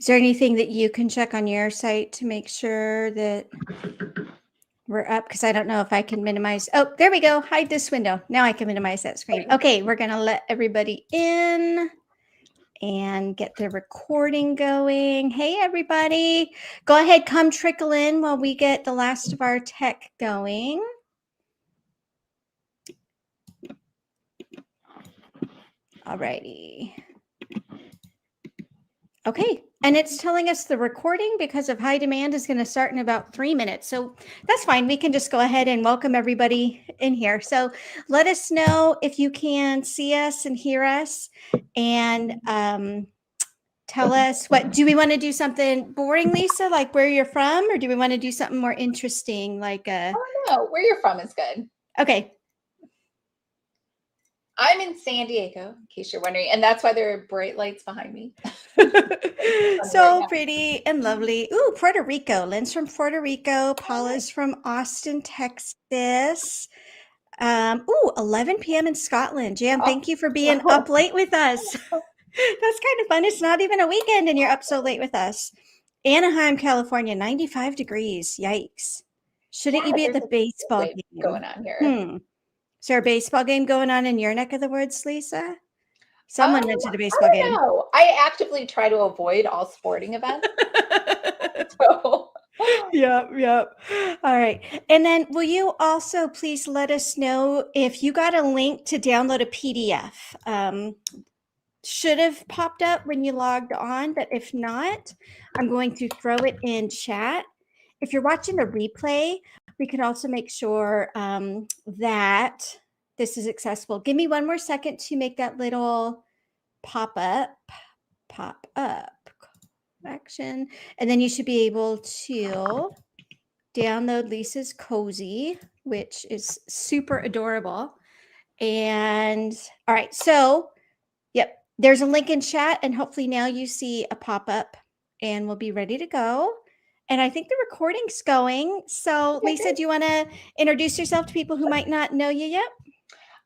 Is there anything that you can check on your site to make sure that we're up? Because I don't know if I can minimize. Oh, there we go. Hide this window. Now I can minimize that screen. Okay, we're going to let everybody in and get the recording going. Hey, everybody. Go ahead, come trickle in while we get the last of our tech going. All righty. Okay, and it's telling us the recording because of high demand is going to start in about 3 minutes. So that's fine. We can just go ahead and welcome everybody in here. So let us know if you can see us and hear us, and tell us, what do we want to do? Something boring, Lisa, like where you're from, or do we want to do something more interesting, like Oh no, where you're from is good. Okay. I'm in San Diego, in case you're wondering, and that's why there are bright lights behind me. So right pretty and lovely. Ooh, Puerto Rico. Lynn's from Puerto Rico. Paula's from Austin, Texas. 11 p.m. in Scotland. Jan, thank you for being up late with us. That's kind of fun. It's not even a weekend and you're up so late with us. Anaheim, California, 95 degrees. Yikes. Shouldn't you be at the baseball game going on here? Is there a baseball game going on in your neck of the woods, Lisa? Someone mentioned a baseball game. No, I actively try to avoid all sporting events. So. Yep. All right. And then will you also please let us know if you got a link to download a PDF? Should have popped up when you logged on, but if not, I'm going to throw it in chat. If you're watching the replay, we can also make sure that this is accessible. Give me one more second to make that little pop up action, and then you should be able to download Lisa's Cozy, which is super adorable. And all right, so yep, there's a link in chat, and hopefully now you see a pop-up and we'll be ready to go. And I think the recording's going. So Lisa, do you want to introduce yourself to people who might not know you yet?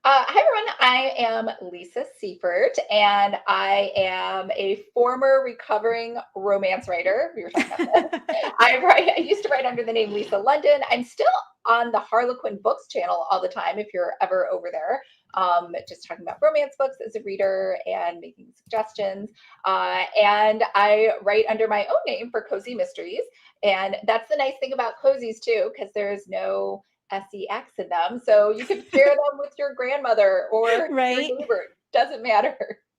Hi, everyone. I am Lisa Seifert, and I am a former recovering romance writer. We were talking about that. I used to write under the name Lisa London. I'm still on the Harlequin Books channel all the time, if you're ever over there. Just talking about romance books as a reader and making suggestions. And I write under my own name for Cozy Mysteries. And that's the nice thing about cozies, too, because there's no sex in them, so you can share them with your grandmother or your neighbor. Doesn't matter.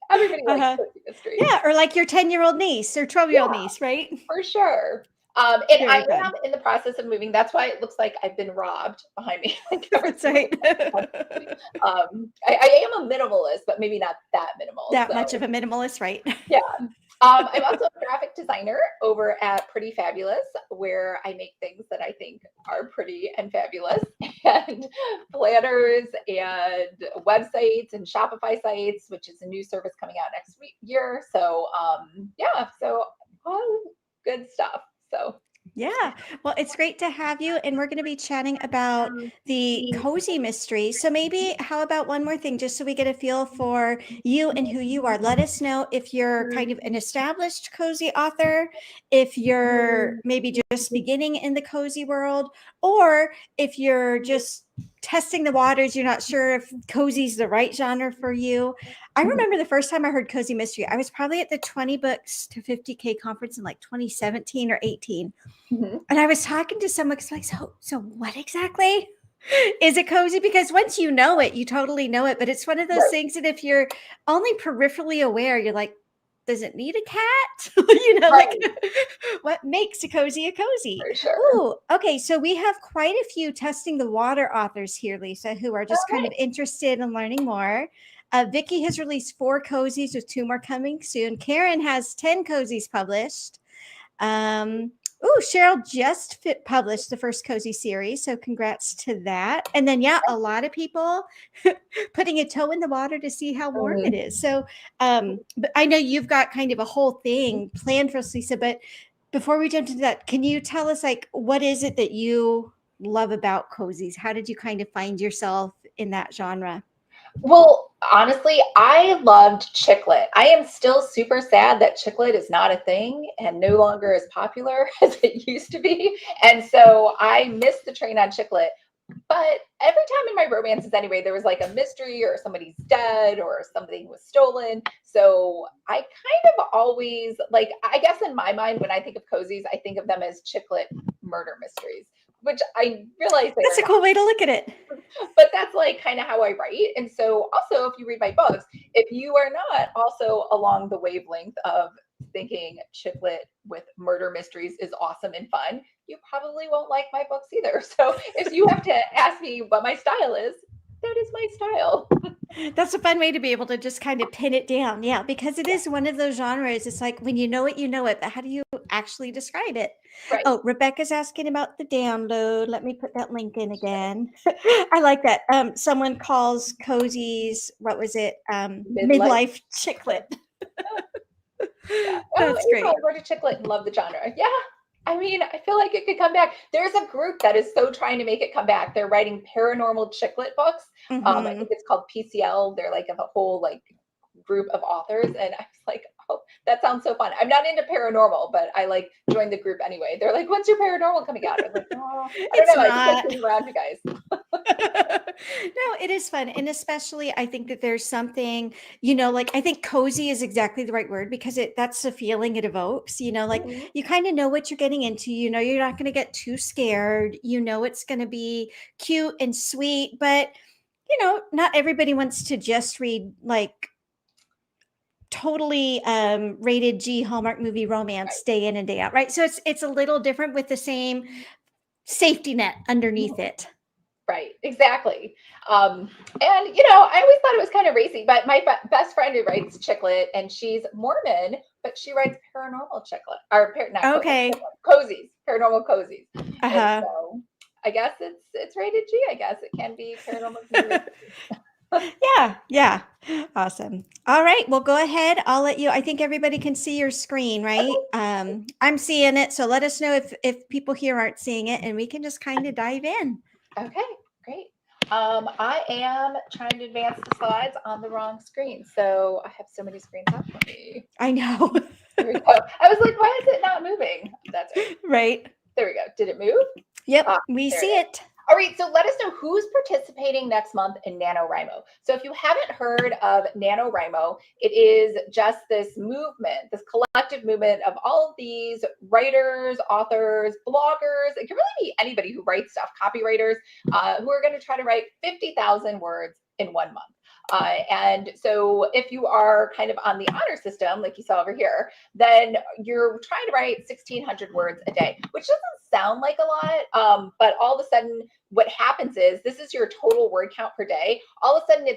Everybody likes cozy mysteries. Yeah, or like your 10-year-old niece or 12-year-old niece, right? For sure. And I am in the process of moving. That's why it looks like I've been robbed behind me. That's right. I am a minimalist, but maybe not that minimal. That much of a minimalist, right? Yeah. I'm also a graphic designer over at Pretty Fabulous, where I make things that I think are pretty and fabulous, and planners and websites and Shopify sites, which is a new service coming out next year. So so all good stuff. So yeah, well, it's great to have you, and we're going to be chatting about the cozy mysteries. So maybe how about one more thing, just so we get a feel for you and who you are. Let us know if you're kind of an established cozy author, if you're maybe just beginning in the cozy world, or if you're just testing the waters, you're not sure if cozy is the right genre for you. I remember the first time I heard cozy mystery, I was probably at the 20 books to 50K conference in like 2017 or 18. And I was talking to someone like, so what exactly is it cozy? Because once you know it, you totally know it. But it's one of those things that if you're only peripherally aware, you're like, does it need a cat? Like what makes a cozy? For sure. Ooh, okay. So we have quite a few testing the water authors here, Lisa, who are just kind of interested in learning more. Vicki has released 4 cozies with 2 more coming soon. Karen has 10 cozies published. Cheryl just published the first cozy series, so congrats to that. And then, a lot of people putting a toe in the water to see how warm it is. So, but I know you've got kind of a whole thing planned for us, Lisa, but before we jump into that, can you tell us, like, what is it that you love about cozies? How did you kind of find yourself in that genre? Well, honestly, I loved Chicklet. I am still super sad that Chicklet is not a thing and no longer as popular as it used to be. And so I missed the train on Chicklet. But every time in my romances, anyway, there was like a mystery or somebody's dead or something was stolen. So I kind of always like, I guess in my mind, when I think of cozies, I think of them as Chicklet murder mysteries, which I realize they That's are a not. cool way to look at it. But that's like kind of how I write. And so also if you read my books, if you are not also along the wavelength of thinking Chicklet with murder mysteries is awesome and fun, you probably won't like my books either. So if you have to ask me what my style is, that is my style. That's a fun way to be able to just kind of pin it down. Yeah, because it is one of those genres. It's like when you know it, but how do you actually describe it? Right. Oh, Rebecca's asking about the download. Let me put that link in again. I like that. Someone calls cozies, what was it? Midlife. Midlife chicklet. Yeah. Oh, That's April, great. I wrote a Chicklet and love the genre. Yeah. I mean, I feel like it could come back. There's a group that is so trying to make it come back. They're writing paranormal Chicklet books. I Hmm. think it's called PCL. They're like a whole like group of authors, and I was like, oh, that sounds so fun. I'm not into paranormal, but I like joined the group anyway. They're like, when's your paranormal coming out? I'm like, oh, I don't It's know. I just like not. being around you guys. No, it is fun. And especially I think that there's something, like I think cozy is exactly the right word because that's the feeling it evokes, like Mhm. you kind of know what you're getting into, you're not going to get too scared, it's going to be cute and sweet, but not everybody wants to just read like totally rated G Hallmark movie romance day in and day out, right? So it's a little different with the same safety net underneath Right. it. Right, exactly. And I always thought it was kind of racy, but my best friend who writes Chicklet, and she's Mormon, but she writes paranormal Chicklet, or not Okay. cozies, paranormal cozies. And Uh-huh. so I guess it's rated G. I guess it can be paranormal. Yeah, yeah. Awesome. All right. Well, go ahead. I'll let you. I think everybody can see your screen, right? I'm seeing it. So let us know if people here aren't seeing it and we can just kind of dive in. Okay, great. I am trying to advance the slides on the wrong screen, so I have so many screens up for me. I know. There we go. I was like, why is it not moving? That's right. Right. There we go. Did it move? Yep. Ah, We there it see is. it. All right, so let us know who's participating next month in NaNoWriMo. So if you haven't heard of NaNoWriMo, it is just this movement, this collective movement of all of these writers, authors, bloggers. It can really be anybody who writes stuff, copywriters, who are going to try to write 50,000 words in 1 month. And so if you are kind of on the honor system, like you saw over here, then you're trying to write 1,600 words a day, which doesn't sound like a lot. But all of a sudden, what happens is this is your total word count per day. All of a sudden,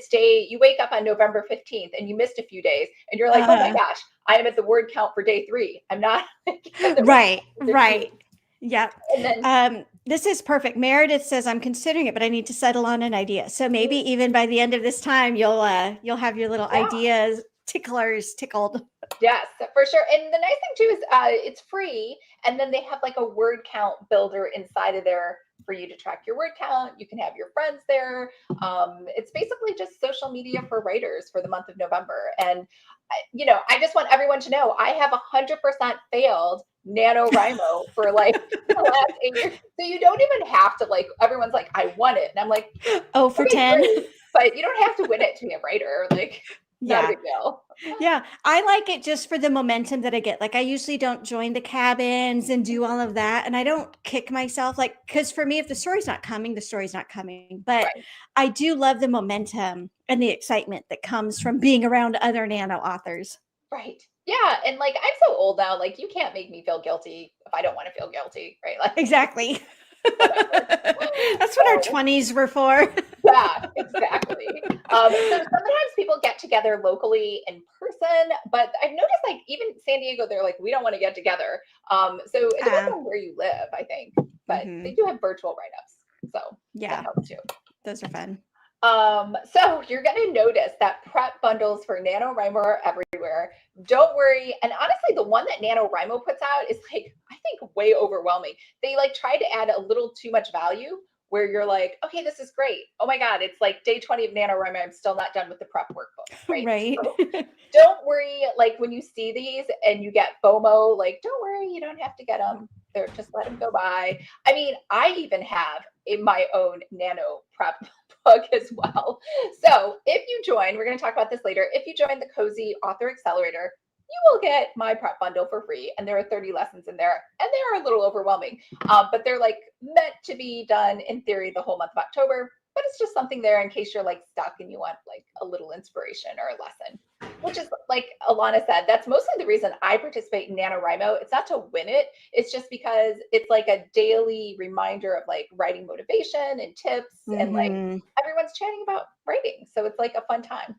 you wake up on November 15th and you missed a few days, and you're like, oh my gosh, I am at the word count for day 3. I'm not at the Right. word count for 15. Right. Yep. And then This is perfect. Meredith says I'm considering it, but I need to settle on an idea. So maybe even by the end of this time, you'll have your little yeah. ideas ticklers tickled. Yes, for sure. And the nice thing too is it's free, and then they have like a word count builder inside of there for you to track your word count. You can have your friends there. It's basically just social media for writers for the month of November. And I just want everyone to know I have 100% failed NaNoWriMo for like the last 8 years. So you don't even have to like. Everyone's like, I won it, and I'm like, Oh, for okay, 10. great, but you don't have to win it to be a writer. Like, not a Yeah. big deal. Yeah. I like it just for the momentum that I get. Like I usually don't join the cabins and do all of that. And I don't kick myself like, because for me, if the story's not coming, the story's not coming. But Right. I do love the momentum and the excitement that comes from being around other Nano authors. Right. Yeah. And like, I'm so old now, like, you can't make me feel guilty if I don't want to feel guilty. Right. Like, Exactly. whatever. That's what our So, 20s were for. yeah, exactly. So sometimes people get together locally in person, but I've noticed like even San Diego, they're like, we don't want to get together. So it depends on where you live, I think, but they do have virtual write ups. So that Yeah, helps too. those are fun. So you're going to notice that prep bundles for NaNoWriMo are everywhere. Don't worry. And honestly, the one that NaNoWriMo puts out is like, I think way overwhelming. They like try to add a little too much value where you're like, okay, this is great. Oh my God, it's like day 20 of NaNoWriMo. I'm still not done with the prep workbook, right? Right. So don't worry, like when you see these and you get FOMO, like don't worry, you don't have to get them. They're just let them go by. I mean, I even have in my own Nano prep book as well. So if you join, we're going to talk about this later. If you join the Cozy Author Accelerator, you will get my prep bundle for free. And there are 30 lessons in there, and they are a little overwhelming, but they're like meant to be done in theory the whole month of October. But it's just something there in case you're like stuck and you want like a little inspiration or a lesson, which is like Alana said, that's mostly the reason I participate in NaNoWriMo. It's not to win it. It's just because it's like a daily reminder of like writing motivation and tips, and like everyone's chatting about writing. So it's like a fun time.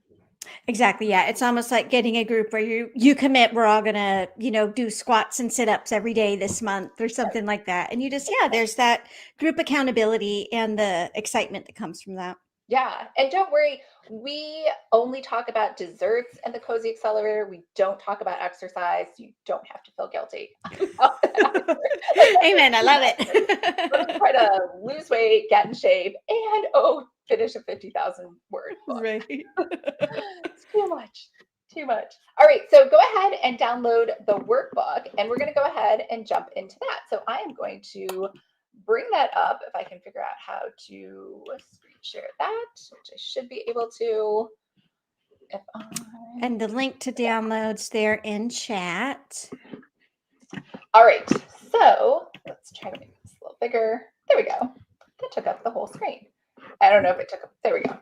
Exactly. Yeah. It's almost like getting a group where you commit, we're all gonna, do squats and sit-ups every day this month or something like that. And you just, there's that group accountability and the excitement that comes from that. Yeah. And don't worry, we only talk about desserts and the Cozy Accelerator. We don't talk about exercise. You don't have to feel guilty about that. Amen. I love Let's it. try to lose weight, get in shape, and finish a 50,000 word book. Right. It's too much. Too much. All right. So go ahead and download the workbook, and we're going to go ahead and jump into that. So I am going to bring that up if I can figure out how to screen share that, which I should be able to. If I... And the link to downloads there in chat. All right. So let's try to make this a little bigger. There we go. That took up the whole screen. I don't know if it took up. There we go.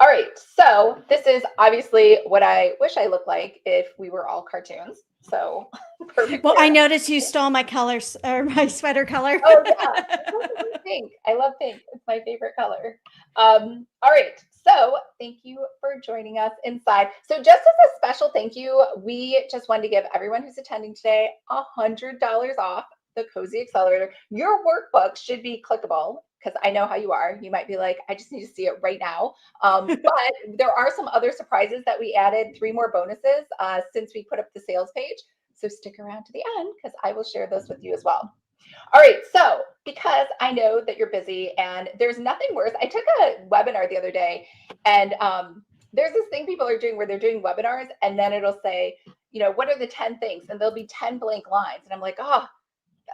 All right, so this is obviously what I wish I looked like if we were all cartoons. So perfect. Well, I noticed you stole my colors or my sweater color. Oh yeah, pink. I love pink. It's my favorite color. All right, so thank you for joining us inside. So just as a special thank you, we just wanted to give everyone who's attending today $100 off the Cozy Accelerator. Your workbook should be clickable, because I know how you are. You might be like, I just need to see it right now. But there are some other surprises that we added, 3 more bonuses since we put up the sales page. So stick around to the end because I will share those with you as well. All right, so because I know that you're busy and there's nothing worse. I took a webinar the other day, and there's this thing people are doing where they're doing webinars, and then it'll say, what are the 10 things? And there'll be 10 blank lines. And I'm like, oh,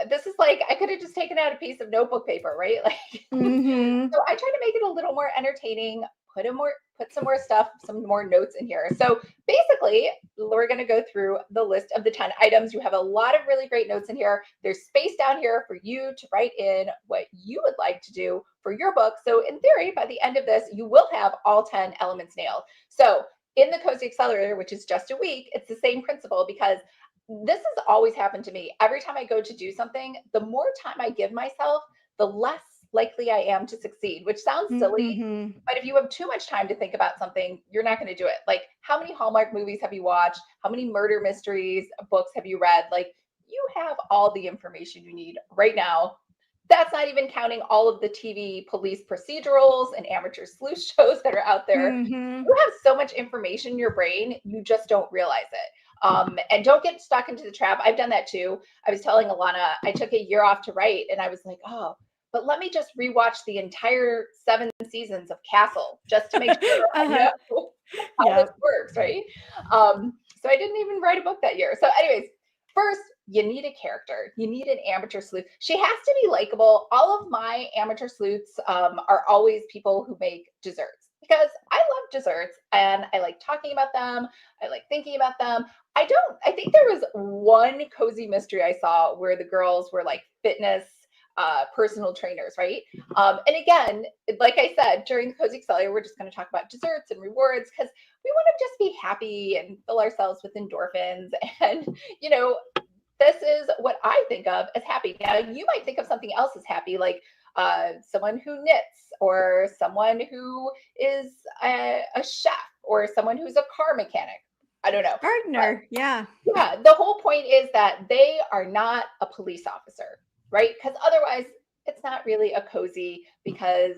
this is like, I could have just taken out a piece of notebook paper, right? Like, so I try to make it a little more entertaining, put some more stuff, some more notes in here. So basically, we're going to go through the list of the 10 items. You have a lot of really great notes in here. There's space down here for you to write in what you would like to do for your book. So in theory, by the end of this, you will have all 10 elements nailed. So in the Cozy Accelerator, which is just a week, it's the same principle, because this has always happened to me. Every time I go to do something, the more time I give myself, the less likely I am to succeed, which sounds silly, but if you have too much time to think about something, you're not going to do it. Like, how many Hallmark movies have you watched? How many murder mysteries books have you read? Like, you have all the information you need right now. That's not even counting all of the TV police procedurals and amateur sleuth shows that are out there. You have so much information in your brain, you just don't realize it. And don't get stuck into the trap. I've done that too. I was telling Alana, I took a year off to write, and I was like, oh, but let me just rewatch the entire 7 seasons of Castle just to make sure I know how this works, right? So I didn't even write a book that year. So anyways, first, you need a character. You need an amateur sleuth. She has to be likable. All of my amateur sleuths are always people who make desserts, because I love desserts and I like talking about them. I like thinking about them. I think there was one cozy mystery I saw where the girls were like fitness personal trainers, right? And again, like I said, during the Cozy Accelerator, we're just going to talk about desserts and rewards, because we want to just be happy and fill ourselves with endorphins. And, this is what I think of as happy. Now, you might think of something else as happy, like someone who knits, or someone who is a chef, or someone who's a car mechanic. I don't know. Gardener, yeah. Yeah, the whole point is that they are not a police officer, right? Because otherwise, it's not really a cozy, because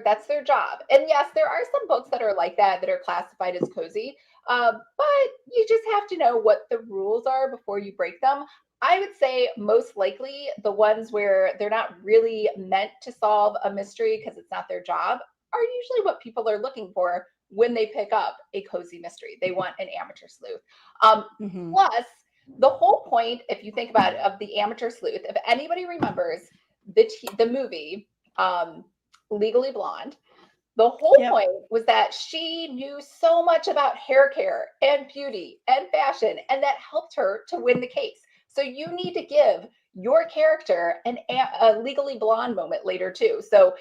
that's their job. And yes, there are some books that are like that are classified as cozy, but you just have to know what the rules are before you break them. I would say most likely the ones where they're not really meant to solve a mystery because it's not their job are usually what people are looking for when they pick up a cozy mystery. They want an amateur sleuth. Mhm. Plus, the whole point, if you think about it, of the amateur sleuth, if anybody remembers the movie Legally Blonde, the whole Yep. point was that she knew so much about hair care and beauty and fashion, and that helped her to win the case. So you need to give your character a legally blonde moment later too. So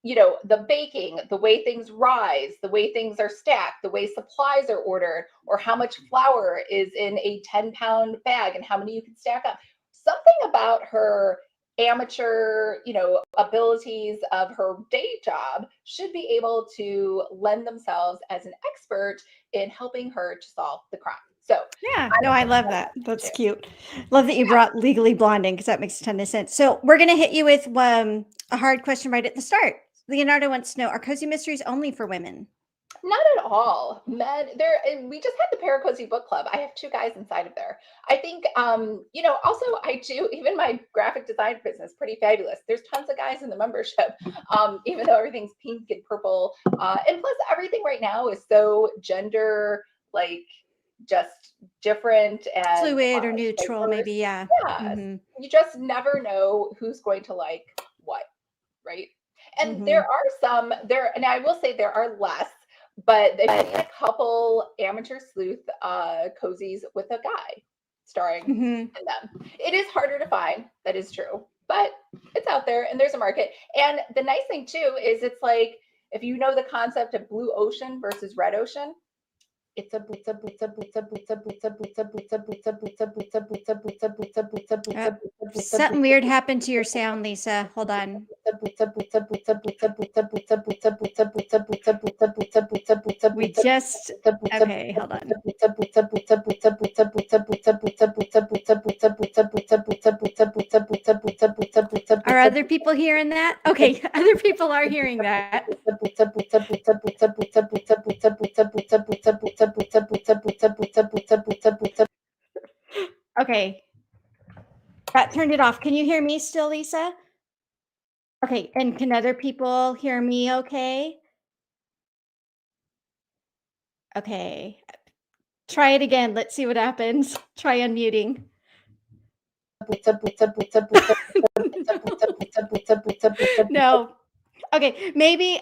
the baking, the way things rise, the way things are stacked, the way supplies are ordered, or how much flour is in a 10-pound bag and how many you can stack up. Something about her amateur, abilities of her day job should be able to lend themselves as an expert in helping her to solve the crime. So Yeah, I no, I love that. That's cute. Love that you brought Legally Blonde in because that makes a ton of sense. So we're gonna hit you with a hard question right at the start. Leonardo wants to know: Are cozy mysteries only for women? Not at all. Men there and we just had the Paracozy book club. I have two guys inside of there. I think also I do even my graphic design business, pretty fabulous. There's tons of guys in the membership. Even though everything's pink and purple. And plus everything right now is so gender like just different and Fluid or neutral, diverse. maybe. Yeah. Yes. Mm-hmm. You just never know who's going to like what, right? And Mm-hmm. there are some there, and I will say there are less, but they've seen a couple amateur sleuth cozies with a guy starring Mm-hmm. in them. It is harder to find, that is true, but it's out there and there's a market. And the nice thing too is it's like if you know the concept of blue ocean versus red ocean, it's a blitz a blitz a blitz a blitz a blitz a blitz a blitz a blitz a blitz a blitz a blitz a blitz a blitz a blitz a blitz a blitz a blitz a Something blitz weird happened to your sound, Lisa. Hold on. We just okay, hold on. Are other people hearing that? Okay, other people are hearing that. Okay, that turned it off. Can you hear me still, Lisa? Okay, and can other people hear me okay? Okay. Try it again. Let's see what happens. Try unmuting. No. Okay, maybe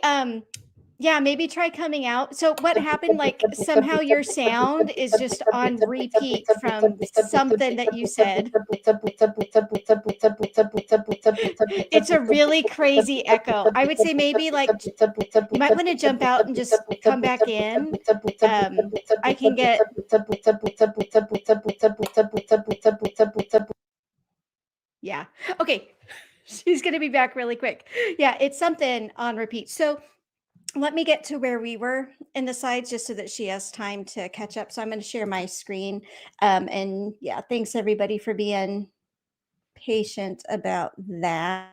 yeah, maybe try coming out. So what happened, like, somehow your sound is just on repeat from something that you said. It's a really crazy echo. I would say maybe, like, you might wanna jump out and just come back in. I can get yeah. Okay. She's gonna be back really quick. Yeah, it's something on repeat. So let me get to where we were in the slides just so that she has time to catch up. So I'm going to share my screen. And yeah, thanks everybody for being patient about that.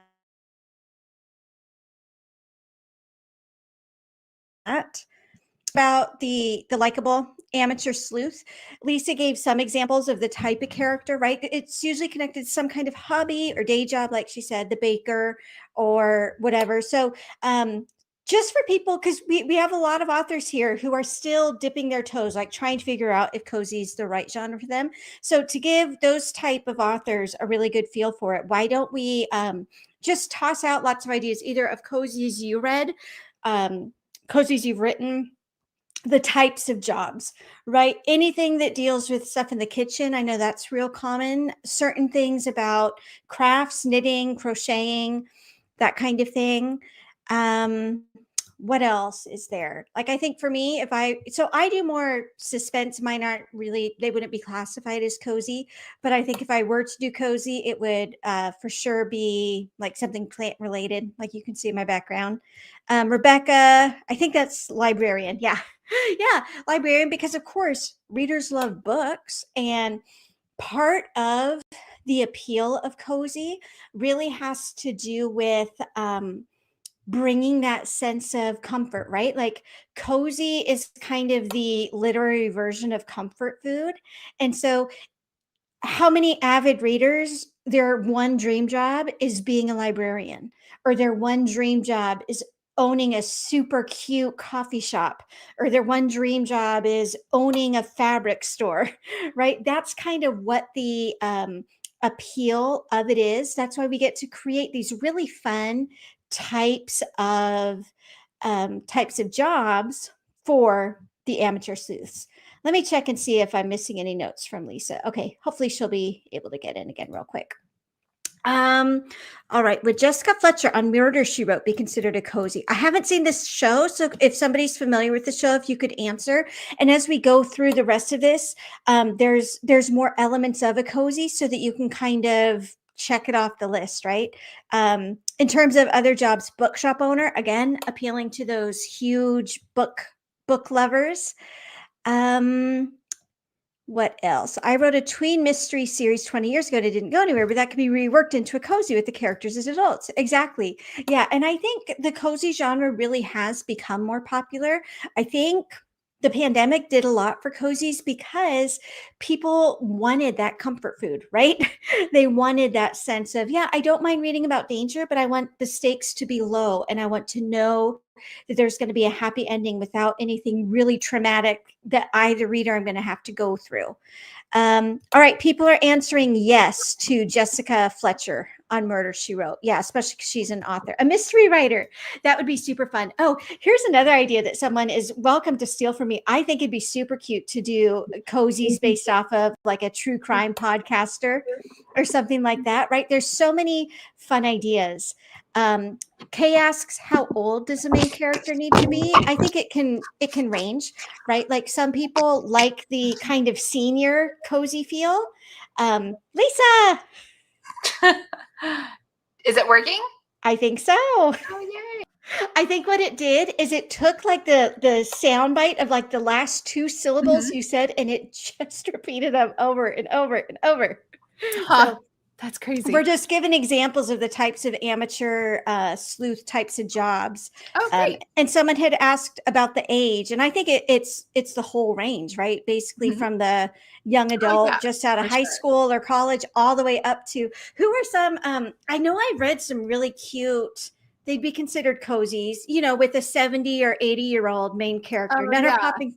About the likable amateur sleuth, Lisa gave some examples of the type of character, right? It's usually connected to some kind of hobby or day job, like she said, the baker or whatever. So just for people, because we have a lot of authors here who are still dipping their toes, like trying to figure out if cozy is the right genre for them. So to give those type of authors a really good feel for it, why don't we just toss out lots of ideas, either of cozies you read, cozies you've written, the types of jobs, right? Anything that deals with stuff in the kitchen. I know that's real common. Certain things about crafts, knitting, crocheting, that kind of thing. Um, what else is there? Like, I think for me, so I do more suspense. Mine aren't really, they wouldn't be classified as cozy, but I think if I were to do cozy, it would for sure be like something plant related, like you can see in my background. Rebecca, I think that's librarian. Yeah. Yeah, librarian, because of course readers love books, and part of the appeal of cozy really has to do with bringing that sense of comfort, right? Like cozy is kind of the literary version of comfort food. And so how many avid readers, their one dream job is being a librarian, or their one dream job is owning a super cute coffee shop, or their one dream job is owning a fabric store, right? That's kind of what the appeal of it is. That's why we get to create these really fun types of jobs for the amateur sleuths. Let me check and see if I'm missing any notes from Lisa. Okay, hopefully she'll be able to get in again real quick. All right. Would Jessica Fletcher on Murder, She Wrote be considered a cozy? I haven't seen this show, so if somebody's familiar with the show, if you could answer. And as we go through the rest of this, there's more elements of a cozy so that you can kind of check it off the list, right? In terms of other jobs, bookshop owner, again, appealing to those huge book lovers. What else? I wrote a tween mystery series 20 years ago and it didn't go anywhere, but that could be reworked into a cozy with the characters as adults. Exactly. Yeah. And I think the cozy genre really has become more popular. I think the pandemic did a lot for cozies because people wanted that comfort food, right? They wanted that sense of, yeah, I don't mind reading about danger, but I want the stakes to be low and I want to know that there's going to be a happy ending without anything really traumatic that I, the reader, I'm going to have to go through. All right, people are answering yes to Jessica Fletcher on Murder, She Wrote. Yeah, especially because she's an author. A mystery writer. That would be super fun. Oh, here's another idea that someone is welcome to steal from me. I think it'd be super cute to do cozies based off of like a true crime podcaster or something like that, right? There's so many fun ideas. Kay asks, how old does the main character need to be? I think it can range, right? Like some people like the kind of senior cozy feel. Lisa, Is it working? I think so. Oh, yay. I think what it did is it took like the sound bite of like the last two syllables you said, and it just repeated them over and over and over. Huh. That's crazy. We're just giving examples of the types of amateur sleuth types of jobs. Oh, great. And someone had asked about the age, and I think it's the whole range, right? Basically from the young adult just out of high school or college all the way up to who are some I know I read some really cute, they'd be considered cozies, you know, with a 70 or 80-year-old main character. None are popping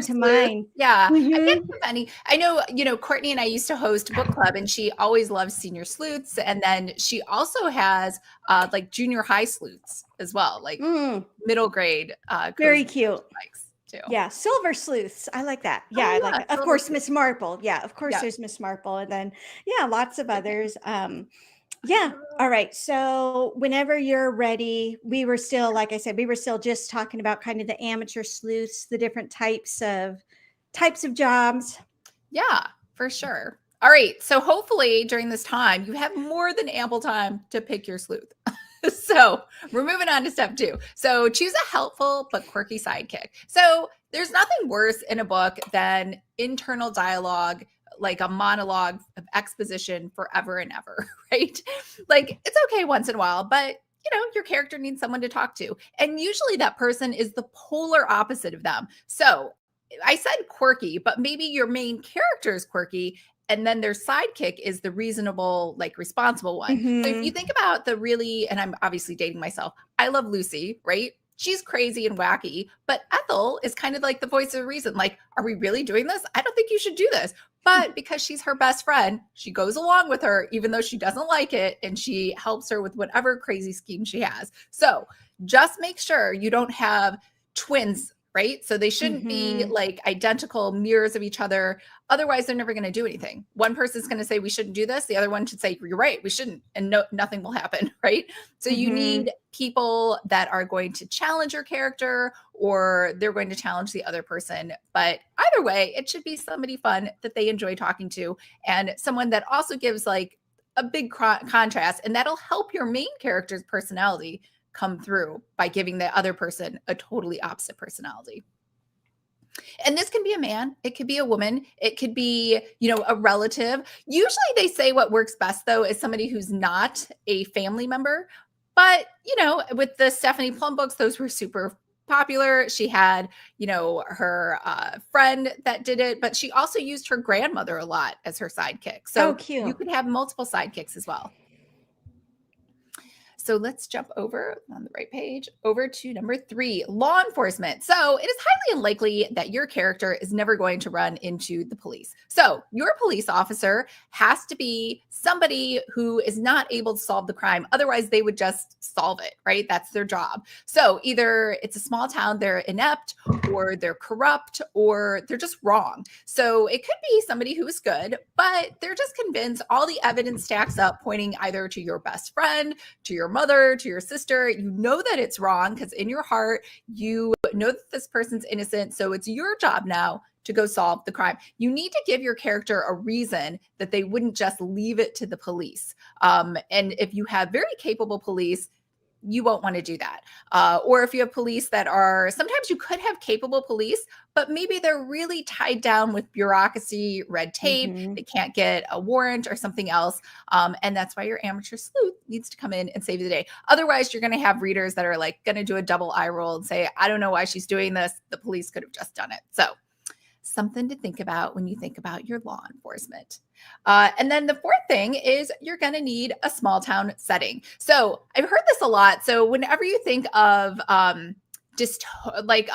to mind. Yeah. I can't think of any. I know, Courtney and I used to host book club and she always loves senior sleuths. And then she also has like junior high sleuths as well, like middle grade. Very cute. Too. Yeah. Silver sleuths. I like that. Yeah. I like that. Of course, Miss Marple. Yeah. Of course, there's Miss Marple. And then, yeah, lots of others. Yeah. All right. So whenever you're ready, we were still, like I said, we were still just talking about kind of the amateur sleuths, the different types of jobs. Yeah, for sure. All right. So hopefully during this time, you have more than ample time to pick your sleuth. So we're moving on to step 2. So choose a helpful but quirky sidekick. So there's nothing worse in a book than internal dialogue, like a monologue of exposition forever and ever, right? Like it's okay once in a while, but your character needs someone to talk to. And usually that person is the polar opposite of them. So I said quirky, but maybe your main character is quirky and then their sidekick is the reasonable, like responsible one. So if you think about the really, and I'm obviously dating myself, I love Lucy, right? She's crazy and wacky, but Ethel is kind of like the voice of reason. Like, are we really doing this? I don't think you should do this. But because she's her best friend, she goes along with her, even though she doesn't like it. And she helps her with whatever crazy scheme she has. So just make sure you don't have twins, right? So they shouldn't be like identical mirrors of each other. Otherwise, they're never going to do anything. One person's going to say, we shouldn't do this. The other one should say, you're right, we shouldn't. And nothing will happen, right? So you need people that are going to challenge your character or they're going to challenge the other person. But either way, it should be somebody fun that they enjoy talking to and someone that also gives like a big contrast. And that'll help your main character's personality come through by giving the other person a totally opposite personality. And this can be a man, it could be a woman, it could be, a relative. Usually they say what works best though is somebody who's not a family member. But, with the Stephanie Plum books, those were super popular. She had, you know, her friend that did it, but she also used her grandmother a lot as her sidekick. So Oh, cute. you could have multiple sidekicks as well. So let's jump over on the right page over to number 3, law enforcement. So it is highly unlikely that your character is never going to run into the police. So your police officer has to be somebody who is not able to solve the crime. Otherwise, they would just solve it, right? That's their job. So either it's a small town, they're inept, or they're corrupt, or they're just wrong. So it could be somebody who is good, but they're just convinced all the evidence stacks up, pointing either to your best friend, to your mother, to your sister. You know that it's wrong because in your heart, you know that this person's innocent. So it's your job now to go solve the crime. You need to give your character a reason that they wouldn't just leave it to the police. And if you have very capable police, you won't want to do that. Or if you have police that are, sometimes you could have capable police, but maybe they're really tied down with bureaucracy, red tape. Mhm. They can't get a warrant or something else. And that's why your amateur sleuth needs to come in and save the day. Otherwise, you're going to have readers that are like going to do a double eye roll and say, I don't know why she's doing this. The police could have just done it. So something to think about when you think about your law enforcement. And then the fourth thing is you're going to need a small town setting. So I've heard this a lot. So whenever you think of just like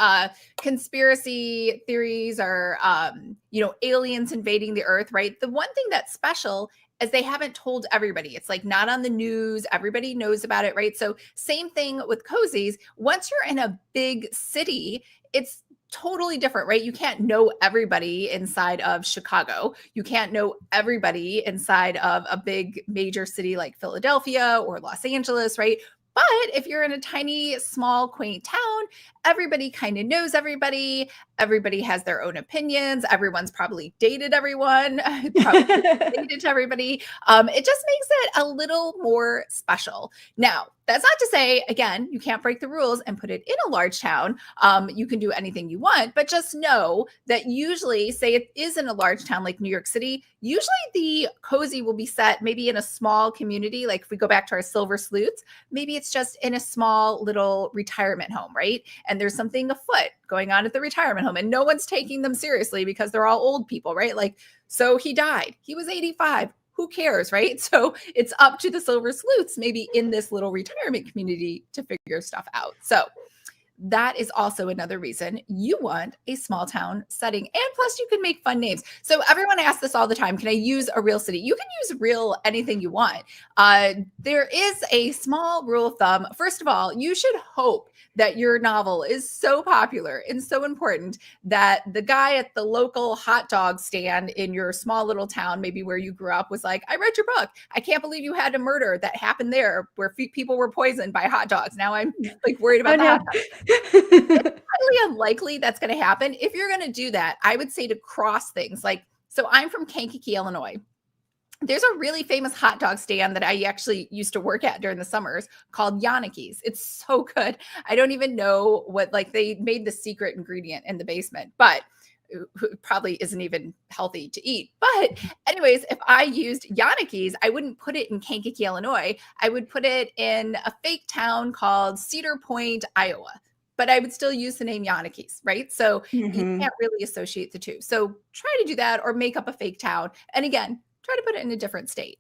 conspiracy theories or, you know, aliens invading the earth, right? The one thing that's special is they haven't told everybody. It's like not on the news. Everybody knows about it, right? So same thing with cozies. Once you're in a big city, it's totally different, right? You can't know everybody inside of Chicago. You can't know everybody inside of a big major city like Philadelphia or Los Angeles, right? But if you're in a tiny, small, quaint town, everybody kind of knows everybody. Everybody has their own opinions. Everyone's probably dated everyone, probably related to everybody. It just makes it a little more special. Now, that's not to say, again, you can't break the rules and put it in a large town. You can do anything you want, but just know that usually, say it is in a large town like New York City, usually the cozy will be set maybe in a small community. Like if we go back to our Silver Sleuths, maybe it's just in a small little retirement home, right? And there's something afoot going on at the retirement home and no one's taking them seriously because they're all old people, right? Like, so he died. He was 85. Who cares, right? So it's up to the Silver Sleuths, maybe in this little retirement community, to figure stuff out. So that is also another reason you want a small town setting. And plus, you can make fun names. So everyone asks this all the time. Can I use a real city? You can use real anything you want. There is a small rule of thumb. First of all, you should hope that your novel is so popular and so important that the guy at the local hot dog stand in your small little town, maybe where you grew up, was like, I read your book. I can't believe you had a murder that happened there where people were poisoned by hot dogs. Now I'm like worried about Oh, the hot no. dogs. It's highly unlikely that's going to happen. If you're going to do that, I would say to cross things. Like, so I'm from Kankakee, Illinois. There's a really famous hot dog stand that I actually used to work at during the summers called Yannicki's. It's so good. I don't even know what, like, they made the secret ingredient in the basement, but probably isn't even healthy to eat. But anyways, if I used Yannicki's, I wouldn't put it in Kankakee, Illinois. I would put it in a fake town called Cedar Point, Iowa. But I would still use the name Yannicki's, right? So you can't really associate the two. So try to do that or make up a fake town. And again, try to put it in a different state.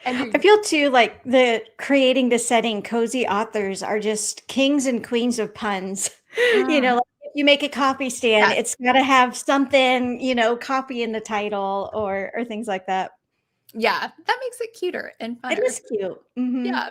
I feel too like the creating the setting cozy authors are just kings and queens of puns. You know, like if you make a coffee stand, Yes. it's got to have something, you know, coffee in the title or things like that. Yeah, that makes it cuter and funner. It is cute. Mhm. Yeah.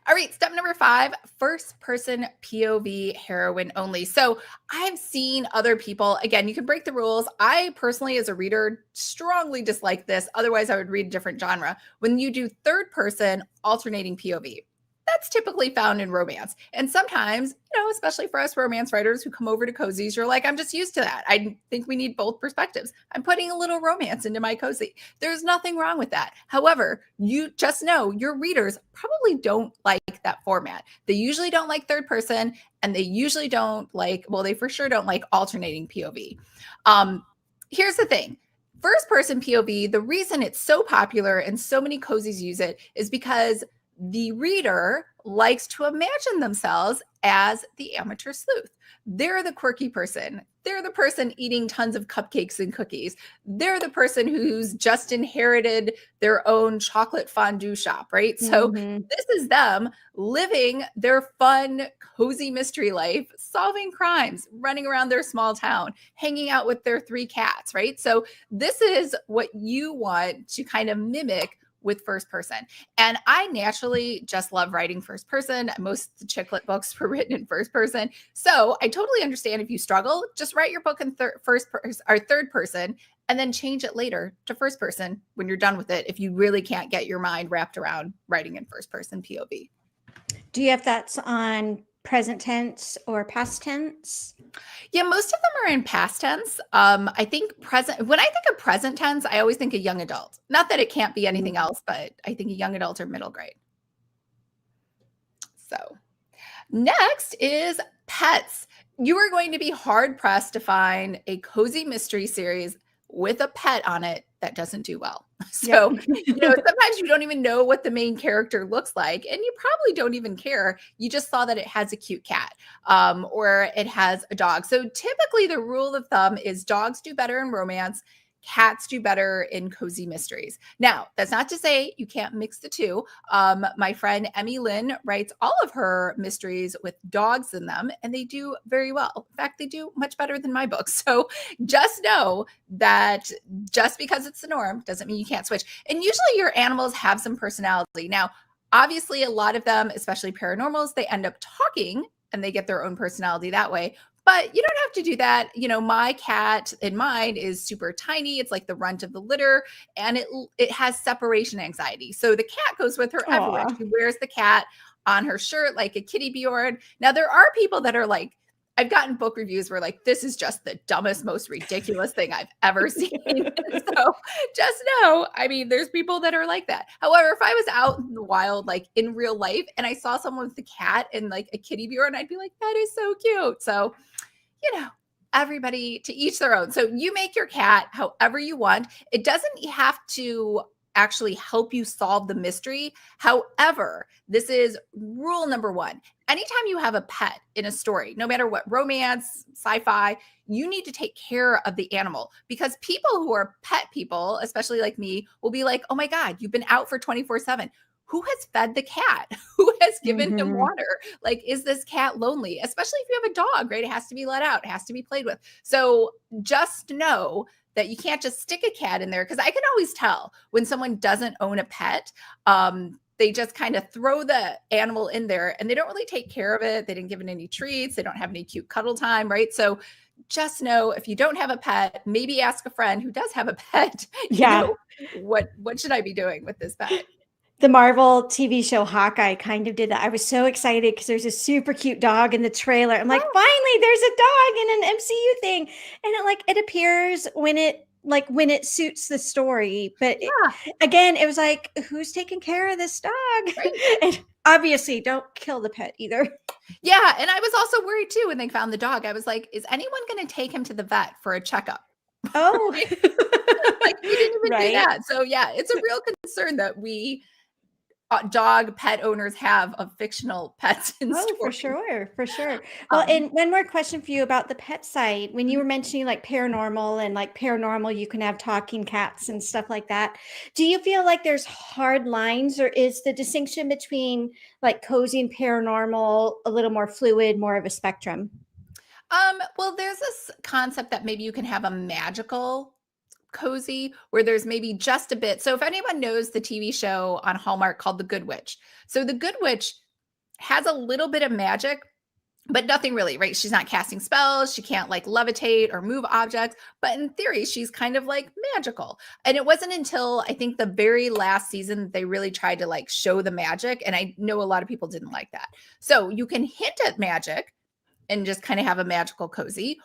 All right, step number 5, first person POV heroine only. So I've seen other people, again, you can break the rules. I personally, as a reader, strongly dislike this. Otherwise, I would read a different genre. When you do third person alternating POV, that's typically found in romance. And sometimes, you know, especially for us romance writers who come over to cozies, you're like, I'm just used to that. I think we need both perspectives. I'm putting a little romance into my cozy. There's nothing wrong with that. However, you just know your readers probably don't like that format. They usually don't like third person, and they usually don't like, well, they for sure don't like alternating POV. Here's the thing. First person POV, the reason it's so popular and so many cozies use it is because the reader likes to imagine themselves as the amateur sleuth. They're the quirky person. They're the person eating tons of cupcakes and cookies. They're the person who's just inherited their own chocolate fondue shop, right? So this is them living their fun, cozy mystery life, solving crimes, running around their small town, hanging out with their 3 cats, right? So this is what you want to kind of mimic with first person. And I naturally just love writing first person. Most of the chick lit books were written in first person. So I totally understand if you struggle, just write your book in third person and then change it later to first person when you're done with it, if you really can't get your mind wrapped around writing in first person POV. Do you have thoughts on present tense or past tense? Yeah, most of them are in past tense. I think when I think of present tense, I always think of young adult. Not that it can't be anything else, but I think a young adult or middle grade. So next is pets. You are going to be hard pressed to find a cozy mystery series with a pet on it that doesn't do well. So, sometimes you don't even know what the main character looks like, and you probably don't even care. You just saw that it has a cute cat, or it has a dog. So typically the rule of thumb is dogs do better in romance, cats do better in cozy mysteries. Now, that's not to say you can't mix the two. My friend Emmy Lynn writes all of her mysteries with dogs in them, and they do very well. In fact, they do much better than my books. So just know that just because it's the norm doesn't mean you can't switch. And usually your animals have some personality. Now, obviously, a lot of them, especially paranormals, they end up talking and they get their own personality that way. But you don't have to do that. My cat in mine is super tiny. It's like the runt of the litter, and it has separation anxiety. So the cat goes with her everywhere. She wears the cat on her shirt like a kitty Bjorn. Now, there are people that are like, I've gotten book reviews where like, this is just the dumbest, most ridiculous thing I've ever seen. So just know, there's people that are like that. However, if I was out in the wild, like in real life, and I saw someone with a cat and like a kitty Bjorn, I'd be like, that is so cute. So, everybody to each their own. So you make your cat however you want. It doesn't have to actually help you solve the mystery. However, this is rule number 1. Anytime you have a pet in a story, no matter what, romance, sci-fi, you need to take care of the animal, because people who are pet people, especially like me, will be like, oh my God, you've been out for 24/7. Who has fed the cat? Who has given him water? Like, is this cat lonely? Especially if you have a dog, right? It has to be let out. It has to be played with. So just know that you can't just stick a cat in there, because I can always tell when someone doesn't own a pet. They just kind of throw the animal in there and they don't really take care of it. They didn't give it any treats. They don't have any cute cuddle time, right? So just know, if you don't have a pet, maybe ask a friend who does have a pet. What should I be doing with this pet? The Marvel TV show Hawkeye kind of did that. I was so excited because there's a super cute dog in the trailer. I'm like, finally, there's a dog in an MCU thing. And it appears when it suits the story. But again, it was like, who's taking care of this dog? Right. And obviously, don't kill the pet either. Yeah. And I was also worried too when they found the dog. I was like, is anyone going to take him to the vet for a checkup? Oh, like, we didn't even do that. So yeah, it's a real concern that we dog pet owners have of fictional pets in stories. For sure. Well, and one more question for you about the pet side. When you were mentioning like paranormal and like paranormal, you can have talking cats and stuff like that. Do you feel like there's hard lines, or is the distinction between like cozy and paranormal a little more fluid, more of a spectrum? Well, there's this concept that maybe you can have a magical cozy where there's maybe just a bit. So if anyone knows the TV show on Hallmark called The Good Witch, so The Good Witch has a little bit of magic, but nothing really, right? She's not casting spells. She can't like levitate or move objects, but in theory, she's kind of like magical. And it wasn't until I think the very last season that they really tried to like show the magic. And I know a lot of people didn't like that. So you can hint at magic and just kind of have a magical cozy.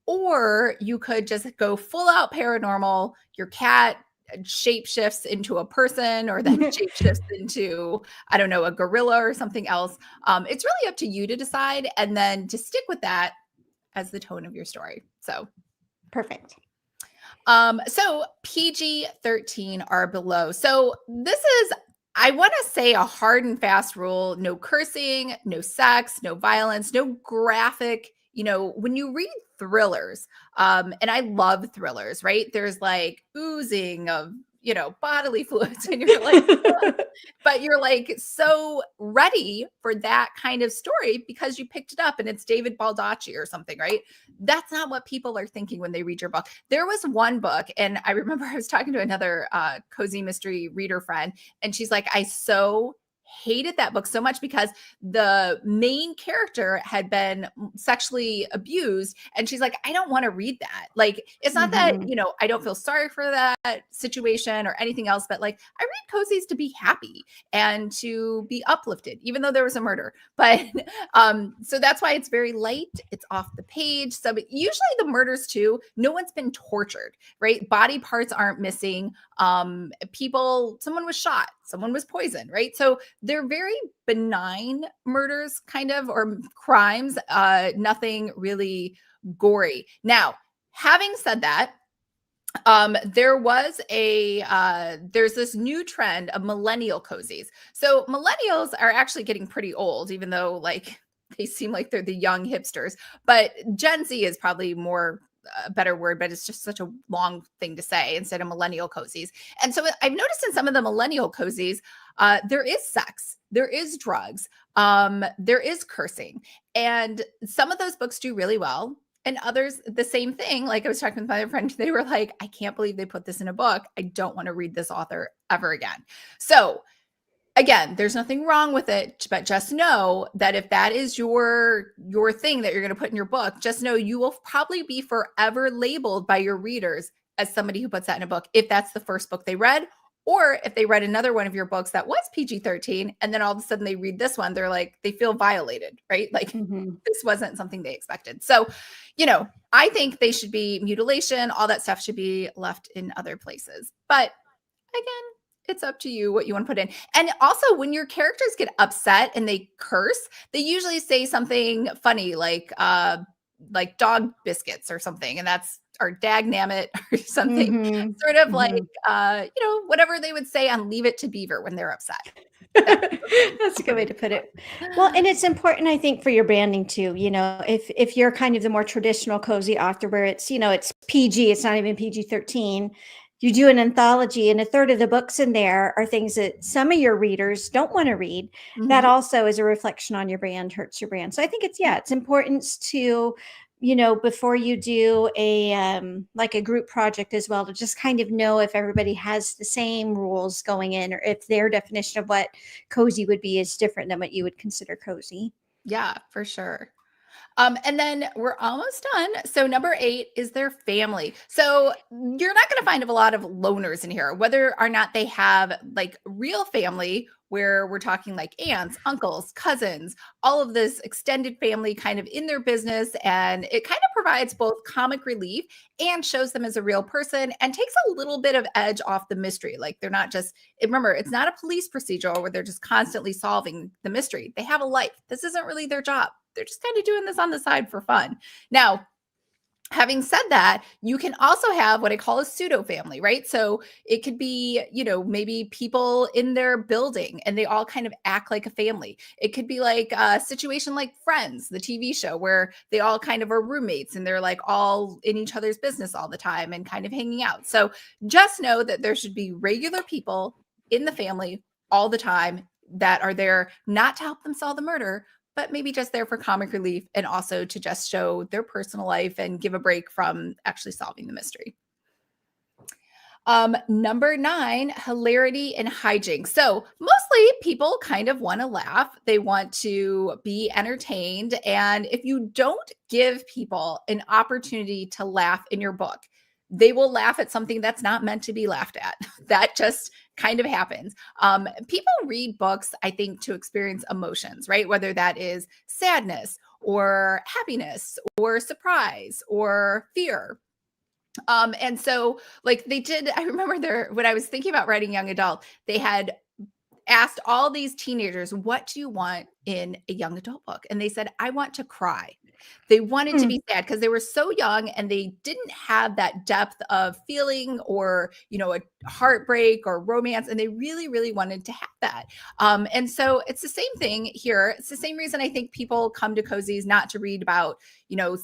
Or you could just go full out paranormal. Your cat shapeshifts into a person, or then shapeshifts into, I don't know, a gorilla or something else. It's really up to you to decide, and then to stick with that as the tone of your story. So perfect. So PG-13 or below. So this is I want to say a hard and fast rule: no cursing, no sex, no violence, no graphic. When you read thrillers, and I love thrillers, right? There's like oozing of, bodily fluids, and you're like, but you're like so ready for that kind of story because you picked it up and it's David Baldacci or something, right? That's not what people are thinking when they read your book. There was one book, and I remember I was talking to another cozy mystery reader friend, and she's like, I so hated that book so much because the main character had been sexually abused, and she's like, I don't want to read that. Like, it's not that, I don't feel sorry for that situation or anything else, but like, I read cozies to be happy and to be uplifted, even though there was a murder. But so that's why it's very light, it's off the page. So usually the murders too, no one's been tortured, right? Body parts aren't missing. Someone was shot, someone was poisoned, right? So they're very benign murders, kind of, or crimes, nothing really gory. Now, having said that, there's this new trend of millennial cozies. So millennials are actually getting pretty old, even though like they seem like they're the young hipsters, but Gen Z is probably more a better word, but it's just such a long thing to say instead of millennial cozies. And so I've noticed in some of the millennial cozies, there is sex, there is drugs, there is cursing, and some of those books do really well. And others, the same thing. Like I was talking with my friend, they were like, I can't believe they put this in a book. I don't want to read this author ever again. So again, there's nothing wrong with it, but just know that if that is your thing that you're going to put in your book, just know you will probably be forever labeled by your readers as somebody who puts that in a book, if that's the first book they read, or if they read another one of your books that was PG-13, and then all of a sudden they read this one, they're like, they feel violated, right? Like this wasn't something they expected. So, I think they should be mutilation, all that stuff should be left in other places. But again, it's up to you what you want to put in. And also, when your characters get upset and they curse, they usually say something funny like dog biscuits or something, and that's or dag nammit or something, sort of like whatever they would say on Leave It to Beaver when they're upset. That's a good way to put it. Well, and it's important, I think, for your branding too. If you're kind of the more traditional cozy author where it's, it's PG, it's not even PG-13. You do an anthology and a third of the books in there are things that some of your readers don't want to read. That also is a reflection on your brand, hurts your brand. So I think it's important to, before you do like a group project as well, to just kind of know if everybody has the same rules going in, or if their definition of what cozy would be is different than what you would consider cozy. Yeah, for sure. And then we're almost done. So number 8 is their family. So you're not going to find a lot of loners in here, whether or not they have like real family, where we're talking like aunts, uncles, cousins, all of this extended family kind of in their business. And it kind of provides both comic relief and shows them as a real person and takes a little bit of edge off the mystery. Like they're not just, remember, it's not a police procedural where they're just constantly solving the mystery. They have a life. This isn't really their job. They're just kind of doing this on the side for fun. Now, having said that, you can also have what I call a pseudo family, right? So it could be, maybe people in their building and they all kind of act like a family. It could be like a situation like Friends, the TV show, where they all kind of are roommates and they're like all in each other's business all the time and kind of hanging out. So just know that there should be regular people in the family all the time that are there not to help them solve the murder, but maybe just there for comic relief and also to just show their personal life and give a break from actually solving the mystery. Number 9, hilarity and hijinks. So mostly people kind of want to laugh. They want to be entertained. And if you don't give people an opportunity to laugh in your book, they will laugh at something that's not meant to be laughed at. That just kind of happens. People read books, I think, to experience emotions, right? Whether that is sadness or happiness or surprise or fear. And so like they did, I remember when I was thinking about writing young adult, they had asked all these teenagers, what do you want in a young adult book? And they said, I want to cry. They wanted to Hmm. be sad because they were so young and they didn't have that depth of feeling or, a heartbreak or romance. And they really, really wanted to have that. And so it's the same thing here. It's the same reason I think people come to cozies not to read about,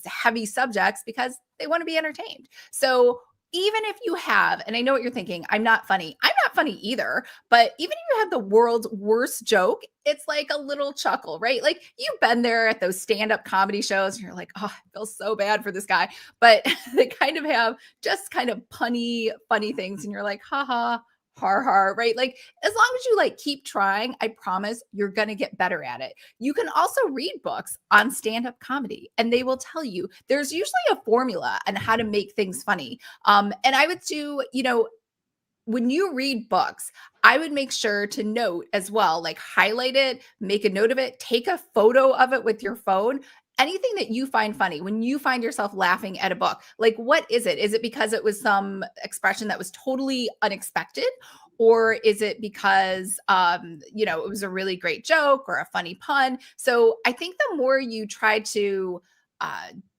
heavy subjects, because they want to be entertained. So even if you have, and I know what you're thinking, I'm not funny. I'm not funny either, but even if you have the world's worst joke, it's like a little chuckle, right? Like you've been there at those stand-up comedy shows and you're like, oh, I feel so bad for this guy. But they kind of have just kind of punny, funny things. And you're like, haha, har har, right? Like as long as you like keep trying, I promise you're going to get better at it. You can also read books on stand-up comedy and they will tell you there's usually a formula on how to make things funny. And I would do, when you read books, I would make sure to note as well, like highlight it, make a note of it, take a photo of it with your phone. Anything that you find funny, when you find yourself laughing at a book, like what is it? Is it because it was some expression that was totally unexpected? Or is it because, it was a really great joke or a funny pun? So I think the more you try to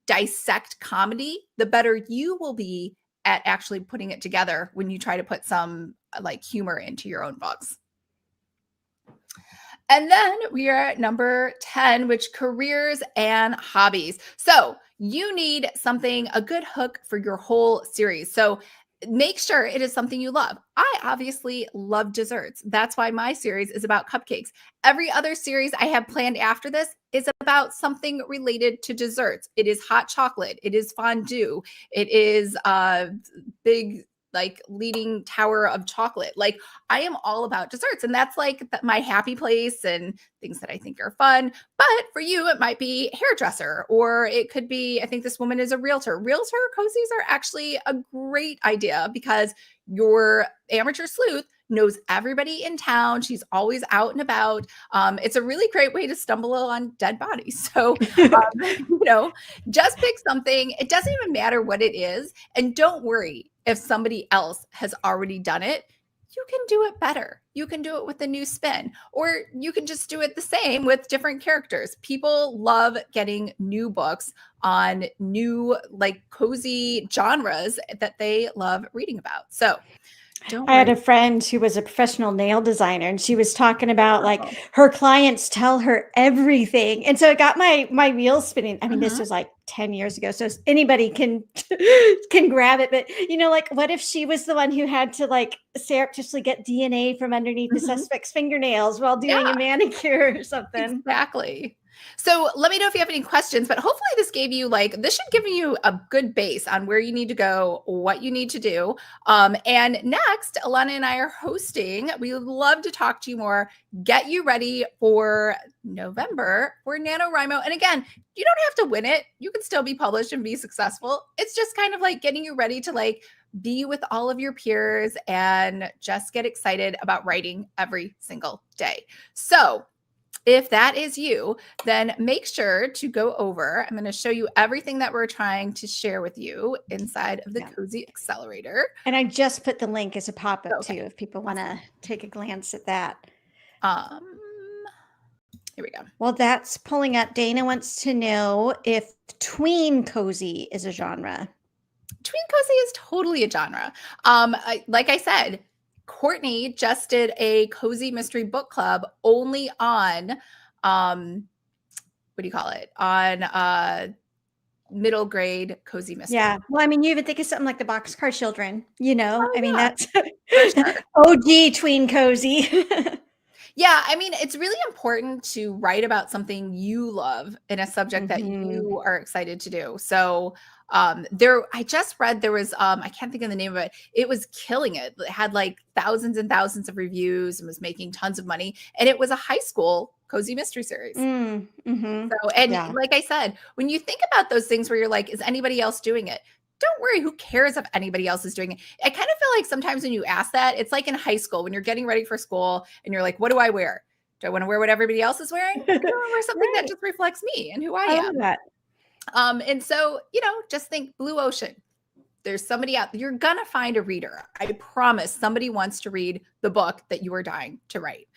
dissect comedy, the better you will be at actually putting it together when you try to put some like humor into your own books. And then we are at number 10, which careers and hobbies. So you need something, a good hook for your whole series. So make sure it is something you love. I obviously love desserts. That's why my series is about cupcakes. Every other series I have planned after this is about something related to desserts. It is hot chocolate. It is fondue. It is big, like leading tower of chocolate. Like I am all about desserts, and that's like my happy place and things that I think are fun. But for you, it might be hairdresser, or it could be, I think this woman is a realtor. Realtor cozies are actually a great idea because your amateur sleuth knows everybody in town. She's always out and about. It's a really great way to stumble on dead bodies. So, just pick something. It doesn't even matter what it is. And don't worry if somebody else has already done it. You can do it better. You can do it with a new spin, or you can just do it the same with different characters. People love getting new books on new, like cozy genres that they love reading about. So don't I had worry. a friend who was a professional nail designer, and she was talking about like Oh. her clients tell her everything. And so it got my wheels spinning. I mean, this Mhm. was like 10 years ago. So anybody can can grab it. But like what if she was the one who had to like surreptitiously get DNA from underneath the Mhm. suspect's fingernails while doing a Yeah. manicure or something? Exactly. So let me know if you have any questions, but hopefully this should give you a good base on where you need to go, what you need to do. And next, Alana and I are hosting. We would love to talk to you more, get you ready for November for NaNoWriMo. And again, you don't have to win it. You can still be published and be successful. It's just kind of like getting you ready to like be with all of your peers and just get excited about writing every single day. So if that is you, then make sure to go over. I'm going to show you everything that we're trying to share with you inside of the Yeah. Cozy Accelerator. And I just put the link as a pop-up Okay. too, if people want to take a glance at that. Um, Here we go. Well, that's pulling up. Dana wants to know if tween cozy is a genre. Tween cozy is totally a genre. Like I said, Courtney just did a cozy mystery book club only on, what do you call it? On middle grade cozy mystery. Yeah. Well, I mean, you even think of something like the Boxcar Children, Oh, I mean, yeah, that's for sure. OG tween cozy. Yeah, I mean, it's really important to write about something you love in a subject that Mhm. you are excited to do. So, I just read there was, I can't think of the name of it. It was killing it. It had like thousands and thousands of reviews and was making tons of money. And it was a high school cozy mystery series. Mhm. So, and Yeah. like I said, when you think about those things where you're like, is anybody else doing it? Don't worry, who cares if anybody else is doing it? I kind of feel like sometimes when you ask that, it's like in high school when you're getting ready for school and you're like, what do I wear? Do I want to wear what everybody else is wearing? I want to wear something that Right. just reflects me and who I I love am. that. And so, just think blue ocean. There's somebody out there. You're gonna find a reader. I promise somebody wants to read the book that you are dying to write.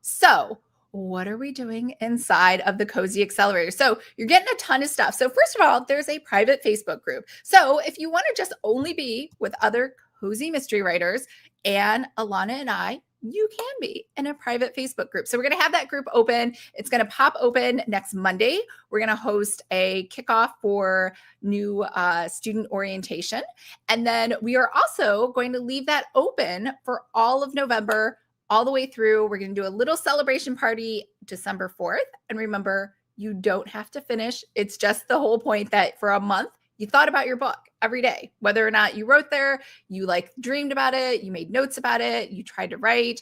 So what are we doing inside of the Cozy Accelerator? So you're getting a ton of stuff. So first of all, there's a private Facebook group. So if you want to just only be with other cozy mystery writers and Alana and I, you can be in a private Facebook group. So we're going to have that group open. It's going to pop open next Monday. We're going to host a kickoff for new student orientation. And then we are also going to leave that open for all of November, all the way through. We're going to do a little celebration party December 4th. And remember, you don't have to finish. It's just the whole point that for a month, you thought about your book every day, whether or not you wrote there, you like dreamed about it, you made notes about it, you tried to write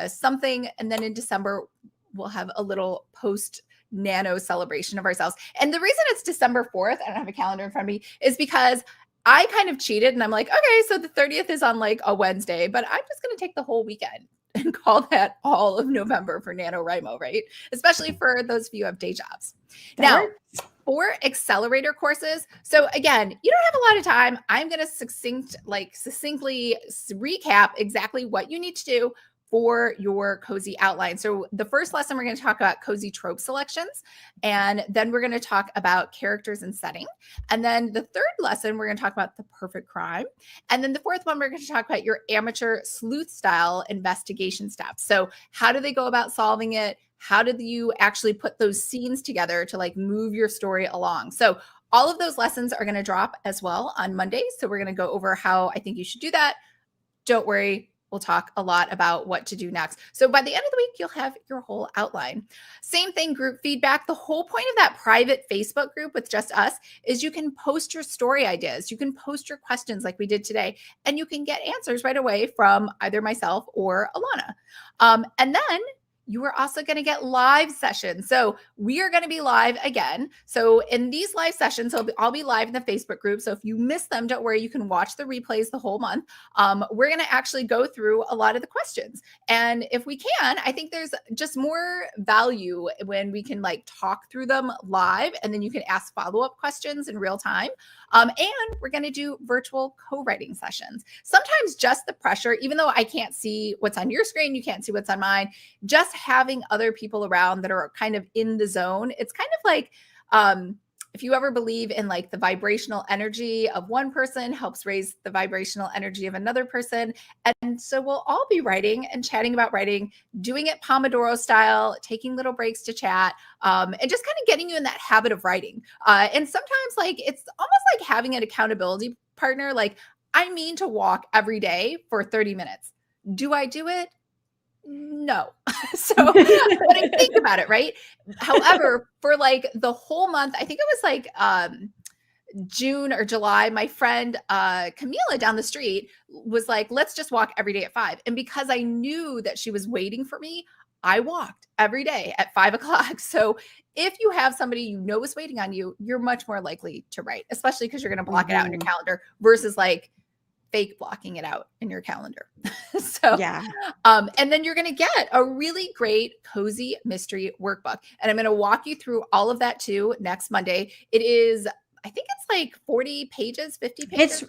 something. And then in December, we'll have a little post Nano celebration of ourselves. And the reason it's December 4th, I don't have a calendar in front of me, is because I kind of cheated and I'm like, okay, so the 30th is on like a Wednesday, but I'm just going to take the whole weekend and call that all of November for NaNoWriMo, right? Especially for those of you who have day jobs. Now, for accelerator courses, so again, you don't have a lot of time. I'm going to succinctly recap exactly what you need to do for your cozy outline. So the first lesson, we're going to talk about cozy trope selections, and then we're going to talk about characters and setting. And then the third lesson, we're going to talk about the perfect crime. And then the fourth one, we're going to talk about your amateur sleuth style investigation steps. So how do they go about solving it? How did you actually put those scenes together to like move your story along? So all of those lessons are going to drop as well on Monday. So we're going to go over how I think you should do that. Don't worry. We'll talk a lot about what to do next. So by the end of the week, you'll have your whole outline. Same thing, group feedback. The whole point of that private Facebook group with just us is you can post your story ideas. You can post your questions like we did today, and you can get answers right away from either myself or Alana. And then you are also going to get live sessions. So we are going to be live again. So in these live sessions, I'll be live in the Facebook group. So if you miss them, don't worry, you can watch the replays the whole month. We're going to actually go through a lot of the questions. And if we can, I think there's just more value when we can like talk through them live, and then you can ask follow-up questions in real time. And we're going to do virtual co-writing sessions. Sometimes just the pressure, even though I can't see what's on your screen, you can't see what's on mine, just having other people around that are kind of in the zone. It's kind of like, if you ever believe in like the vibrational energy of one person helps raise the vibrational energy of another person. And so we'll all be writing and chatting about writing, doing it Pomodoro style, taking little breaks to chat, and just kind of getting you in that habit of writing. And sometimes like, it's almost like having an accountability partner. Like I mean to walk every day for 30 minutes. Do I do it? No. So, but I think about it, right? However, for like the whole month, I think it was like June or July, my friend Camila down the street was like, let's just walk every day at 5. And because I knew that she was waiting for me, I walked every day at 5 o'clock. So if you have somebody you know is waiting on you, you're much more likely to write, especially because you're going to block it out in your calendar versus like fake blocking it out in your calendar. So, yeah. And then you're going to get a really great cozy mystery workbook. And I'm going to walk you through all of that too next Monday. It is, I think it's like 40 pages, 50 pages.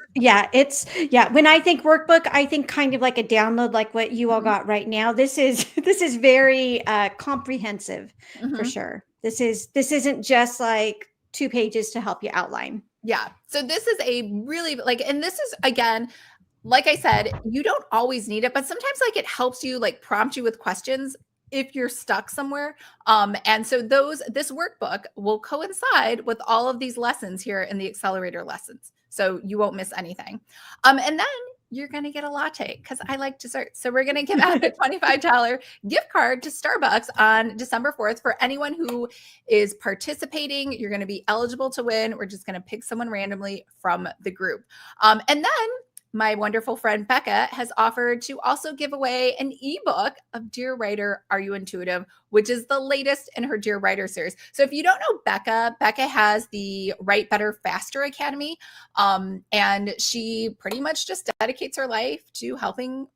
When I think workbook, I think kind of like a download, like what you all got right now. This is very comprehensive for sure. This isn't just like 2 pages to help you outline. Yeah. So this is a really and this is, again, like I said, you don't always need it, but sometimes like it helps you like prompt you with questions if you're stuck somewhere. And so this workbook will coincide with all of these lessons here in the Accelerator lessons. So you won't miss anything. And then you're going to get a latte because I like dessert. So we're going to give out a $25 gift card to Starbucks on December 4th for anyone who is participating. You're going to be eligible to win. We're just going to pick someone randomly from the group. And then my wonderful friend Becca has offered to also give away an ebook of Dear Writer, Are You Intuitive?, which is the latest in her Dear Writer series. So if you don't know Becca, Becca has the Write Better Faster Academy. And she pretty much just dedicates her life to helping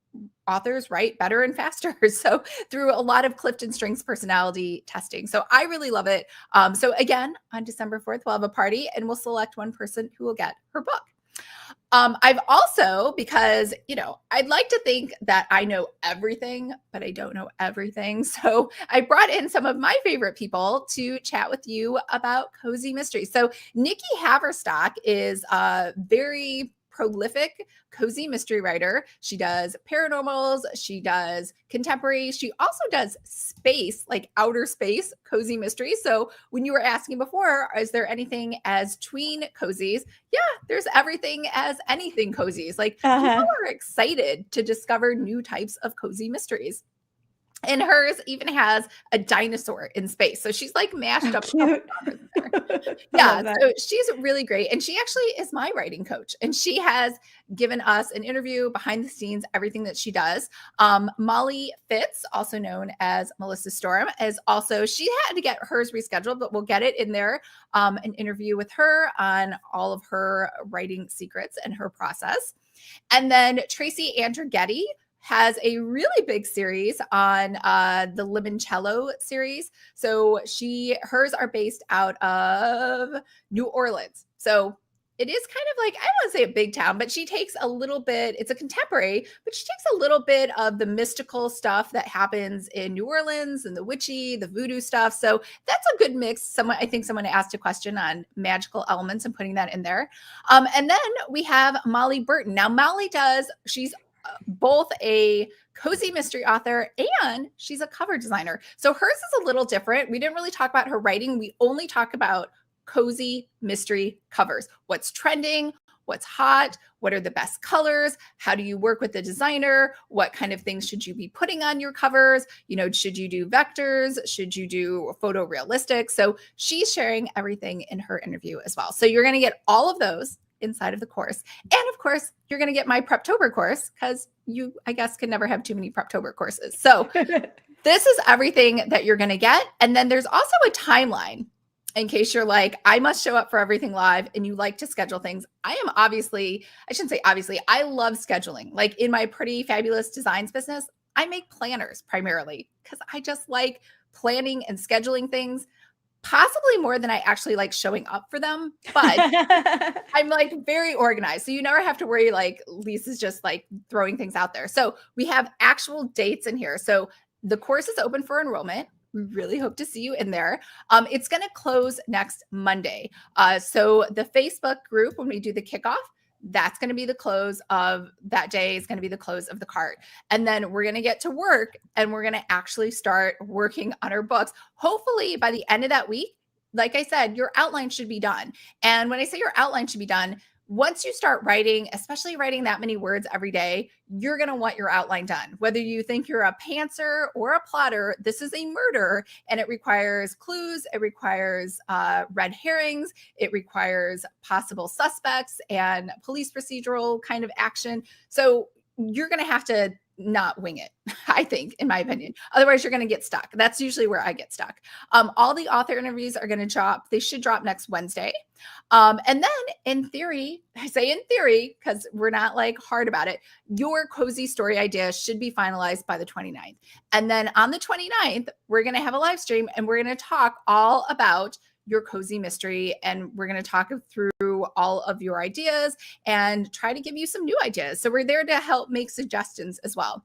authors write better and faster. So through a lot of Clifton Strengths personality testing. So I really love it. So again, on December 4th, we'll have a party and we'll select one person who will get her book. I've also, because, I'd like to think that I know everything, but I don't know everything. So I brought in some of my favorite people to chat with you about cozy mysteries. So Nikki Haverstock is a very prolific cozy mystery writer. She does paranormals, she does contemporary, she also does space, like outer space cozy mysteries. So when you were asking before, is there anything as tween cozies? Yeah, there's everything as anything cozies. Like people Uh-huh. are excited to discover new types of cozy mysteries. And hers even has a dinosaur in space. So she's like mashed Oh, up a couple cute. genres in there. I Yeah, love that. so she's really great. And she actually is my writing coach. And she has given us an interview behind the scenes, everything that she does. Molly Fitz, also known as Melissa Storm, is also, she had to get hers rescheduled, but we'll get it in there. An interview with her on all of her writing secrets and her process. And then Tracy Andrighetti has a really big series on the Limoncello series. So hers are based out of New Orleans. So it is kind of like, I don't want to say a big town, but she takes a little bit, it's a contemporary, but she takes a little bit of the mystical stuff that happens in New Orleans and the witchy, the voodoo stuff. So that's a good mix. I think someone asked a question on magical elements and putting that in there. And then we have Molly Burton. Now, she's both a cozy mystery author and she's a cover designer. So hers is a little different. We didn't really talk about her writing. We only talk about cozy mystery covers. What's trending? What's hot? What are the best colors? How do you work with the designer? What kind of things should you be putting on your covers? Should you do vectors? Should you do photorealistic? So she's sharing everything in her interview as well. So you're going to get all of those inside of the course. And of course, you're going to get my Preptober course because you, I guess, can never have too many Preptober courses. So this is everything that you're going to get. And then there's also a timeline in case you're like, I must show up for everything live and you like to schedule things. I shouldn't say obviously, I love scheduling. Like in my Pretty Fabulous Designs business, I make planners primarily because I just like planning and scheduling things, possibly more than I actually like showing up for them. But I'm like very organized. So you never have to worry like Lisa's just like throwing things out there. So we have actual dates in here. So the course is open for enrollment. We really hope to see you in there. It's going to close next Monday. So the Facebook group, when we do the kickoff, that's going to be the close of that day, is going to be the close of the cart. And then we're going to get to work and we're going to actually start working on our books. Hopefully by the end of that week, like I said, your outline should be done. And when I say your outline should be done, once you start writing, especially writing that many words every day, you're going to want your outline done. Whether you think you're a pantser or a plotter, this is a murder and it requires clues. It requires red herrings. It requires possible suspects and police procedural kind of action. So you're going to have to not wing it, I think, in my opinion. Otherwise, you're going to get stuck. That's usually where I get stuck. All the author interviews are going to drop. They should drop next Wednesday. And then in theory, I say in theory, because we're not like hard about it, your cozy story idea should be finalized by the 29th. And then on the 29th, we're going to have a live stream and we're going to talk all about your cozy mystery. And we're going to talk through all of your ideas and try to give you some new ideas. So we're there to help make suggestions as well.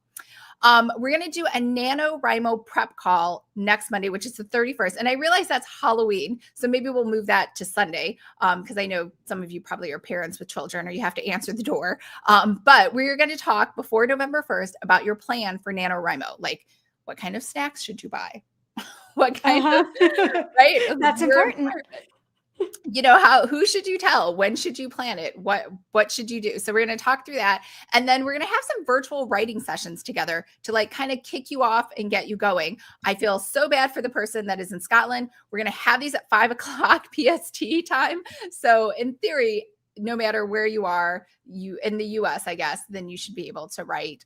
We're going to do a NaNoWriMo prep call next Monday, which is the 31st. And I realize that's Halloween. So maybe we'll move that to Sunday because I know some of you probably are parents with children or you have to answer the door. But we're going to talk before November 1st about your plan for NaNoWriMo. Like, what kind of snacks should you buy? What kind of, right? That's important. Who should you tell? When should you plan it? What should you do? So we're going to talk through that. And then we're going to have some virtual writing sessions together to like kind of kick you off and get you going. I feel so bad for the person that is in Scotland. We're going to have these at 5:00 PST time. So in theory, no matter where you are, you in the US, I guess, then you should be able to write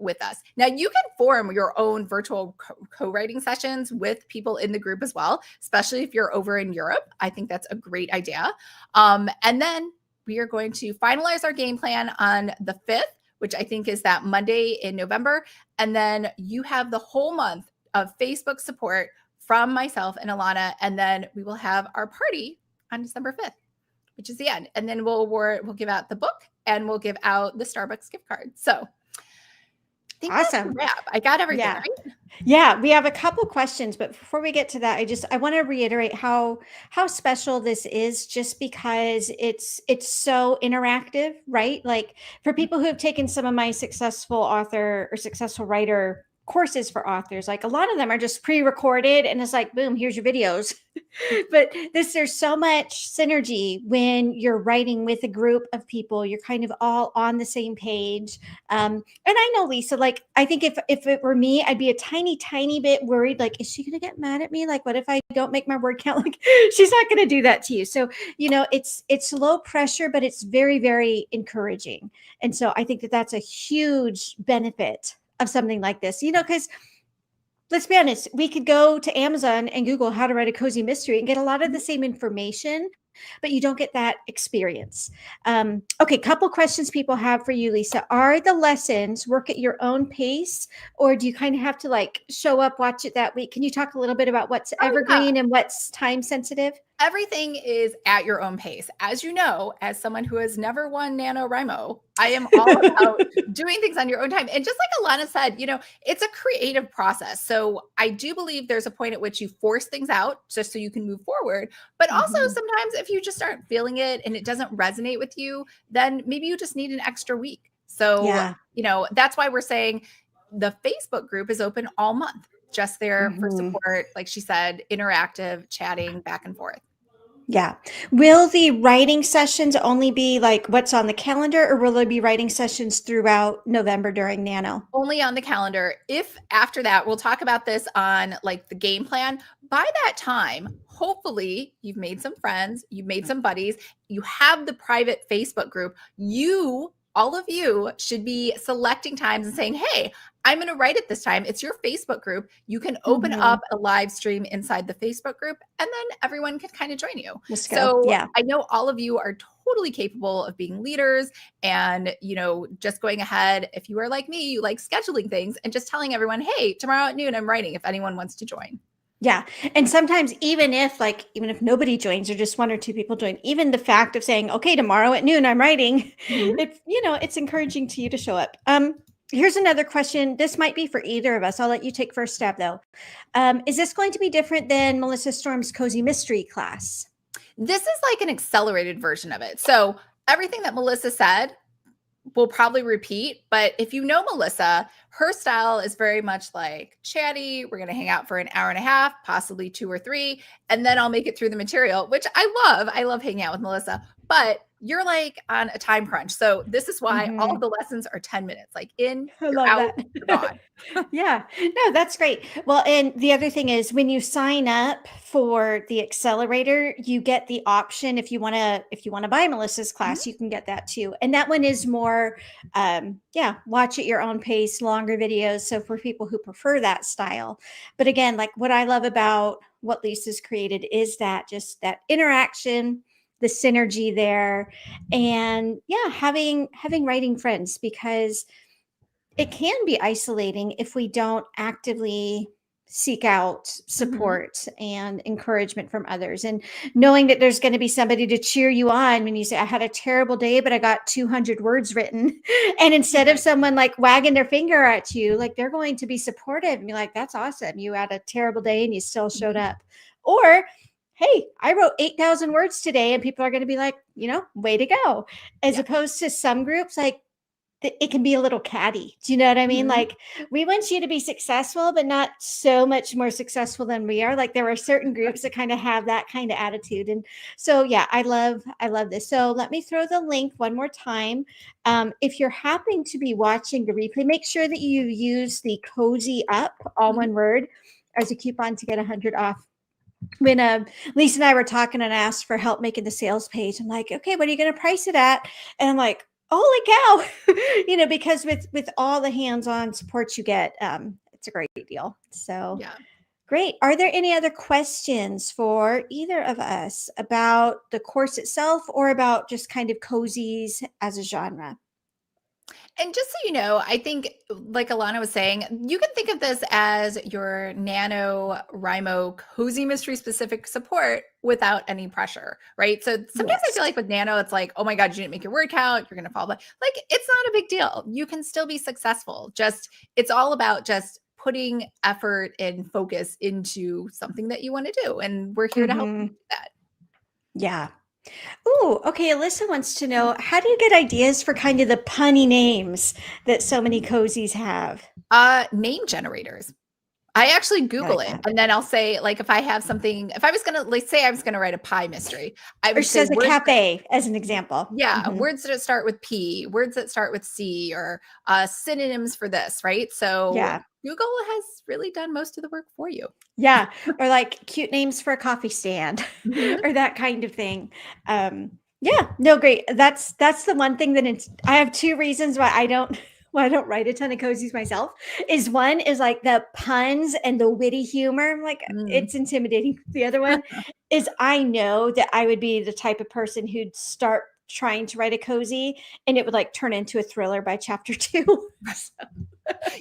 with us. Now you can form your own virtual co-writing sessions with people in the group as well, especially if you're over in Europe. I think that's a great idea. And then we are going to finalize our game plan on the 5th, which I think is that Monday in November. And then you have the whole month of Facebook support from myself and Alana. And then we will have our party on December 5th. which is the end. And then we'll give out the book and we'll give out the Starbucks gift card. So I think that's a Awesome. wrap. I got everything, Yeah. right? Yeah, we have a couple questions, but before we get to that, I want to reiterate how special this is just because it's so interactive, right? Like for people who have taken some of my successful author or successful writer courses for authors, like a lot of them are just pre-recorded and it's like, boom, here's your videos. But there's so much synergy when you're writing with a group of people. You're kind of all on the same page. And I know, Lisa, like I think if it were me, I'd be a tiny bit worried. Like, is she gonna get mad at me? Like, what if I don't make my word count? Like, she's not gonna do that to you. So, it's low pressure, but it's very, very encouraging. And so I think that that's a huge benefit of something like this, because let's be honest, we could go to Amazon and Google how to write a cozy mystery and get a lot of the same information, but you don't get that experience. Okay, couple questions people have for you, Lisa. Are the lessons work at your own pace, or do you kind of have to like show up, watch it that week? Can you talk a little bit about what's evergreen and what's time sensitive? Everything is at your own pace. As you know, as someone who has never won NaNoWriMo, I am all about doing things on your own time. And just like Alana said, it's a creative process. So I do believe there's a point at which you force things out just so you can move forward. But also sometimes if you just aren't feeling it and it doesn't resonate with you, then maybe you just need an extra week. So, that's why we're saying the Facebook group is open all month. Just there for support, like she said, interactive, chatting back and forth. Yeah. Will the writing sessions only be like what's on the calendar, or will there be writing sessions throughout November during Nano? Only on the calendar. If after that, we'll talk about this on like the game plan. By that time, hopefully you've made some friends, you've made some buddies, you have the private Facebook group. All of you should be selecting times and saying, hey, I'm going to write it this time. It's your Facebook group. You can open up a live stream inside the Facebook group and then everyone can kind of join you. So yeah. I know all of you are totally capable of being leaders and, just going ahead. If you are like me, you like scheduling things and just telling everyone, hey, tomorrow at noon, I'm writing if anyone wants to join. Yeah. And sometimes even if nobody joins or just one or two people join, even the fact of saying, okay, tomorrow at noon, I'm writing, it's encouraging to you to show up. Here's another question. This might be for either of us. I'll let you take first stab though. Is this going to be different than Melissa Storm's Cozy Mystery class? This is like an accelerated version of it. So everything that Melissa said, we'll probably repeat, but if you know Melissa, her style is very much like chatty. We're going to hang out for an hour and a half, possibly 2 or 3, and then I'll make it through the material, which I love. I love hanging out with Melissa, but you're like on a time crunch. So this is why all of the lessons are 10 minutes, like in, you're out, you're gone. Yeah, no, that's great. Well, and the other thing is when you sign up for the Accelerator, you get the option if you want to buy Melissa's class, you can get that too. And that one is more, watch at your own pace, longer videos. So for people who prefer that style, but again, like what I love about what Lisa's created is that just that interaction, the synergy there, and having writing friends, because it can be isolating if we don't actively seek out support and encouragement from others, and knowing that there's going to be somebody to cheer you on when you say, I had a terrible day, but I got 200 words written. And instead of someone like wagging their finger at you, like they're going to be supportive and be like, that's awesome. You had a terrible day and you still showed up. Or, hey, I wrote 8,000 words today, and people are going to be like, way to go. As opposed to some groups, like, it can be a little catty. Do you know what I mean? Like, we want you to be successful, but not so much more successful than we are. Like, there are certain groups that kind of have that kind of attitude. And so, yeah, I love this. So let me throw the link one more time. If you're happening to be watching the replay, make sure that you use the Cozy Up, all one word, as a coupon to get 100 off. When Lisa and I were talking and asked for help making the sales page, I'm like, okay, what are you going to price it at? And I'm like, holy cow, because with all the hands-on support you get, it's a great deal. So great. Are there any other questions for either of us about the course itself or about just kind of cozies as a genre? And just so you know, I think, like Alana was saying, you can think of this as your NaNoWriMo cozy mystery specific support without any pressure, right? So sometimes I Yes. feel like with Nano, it's like, oh my God, you didn't make your word count. You're going to fall back. Like, it's not a big deal. You can still be successful. Just, it's all about just putting effort and focus into something that you want to do. And we're here to help you do that. Yeah. Oh, okay. Alyssa wants to know, how do you get ideas for kind of the punny names that so many cozies have? Name generators. I actually I Google like it, that. and then I'll say, like, if I have something, if I was gonna, like, say I was gonna write a pie mystery, I Or would she say says a words that, cafe as an example. yeah, Mhm. words that start with P, words that start with C, or synonyms for this, right? So Yeah. Google has really done most of the work for you. Yeah. Or like cute names for a coffee stand Mhm. or that kind of thing. Yeah, no, great. That's the one thing that I have two reasons why I don't why I don't write a ton of cozies myself. Is one is like the puns and the witty humor. I'm like, Mm. it's intimidating. The other one is I know that I would be the type of person who'd start trying to write a cozy and it would like turn into a thriller by chapter two.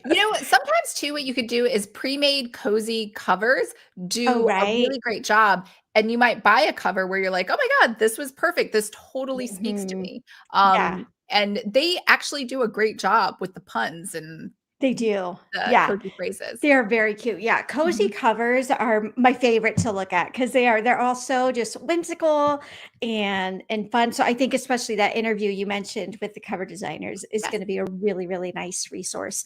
You know, sometimes too, what you could do is pre-made cozy covers Oh, do a right. really great job. And you might buy a cover where you're like, oh my God, this was perfect. This totally speaks to Mhm. me. Yeah, And they actually do a great job with the puns and they do. the Yeah. cozy phrases. They are very cute. Yeah, cozy Mhm. covers are my favorite to look at because they're also just whimsical and fun. So I think especially that interview you mentioned with the cover designers is Yes. going to be a really, really nice resource.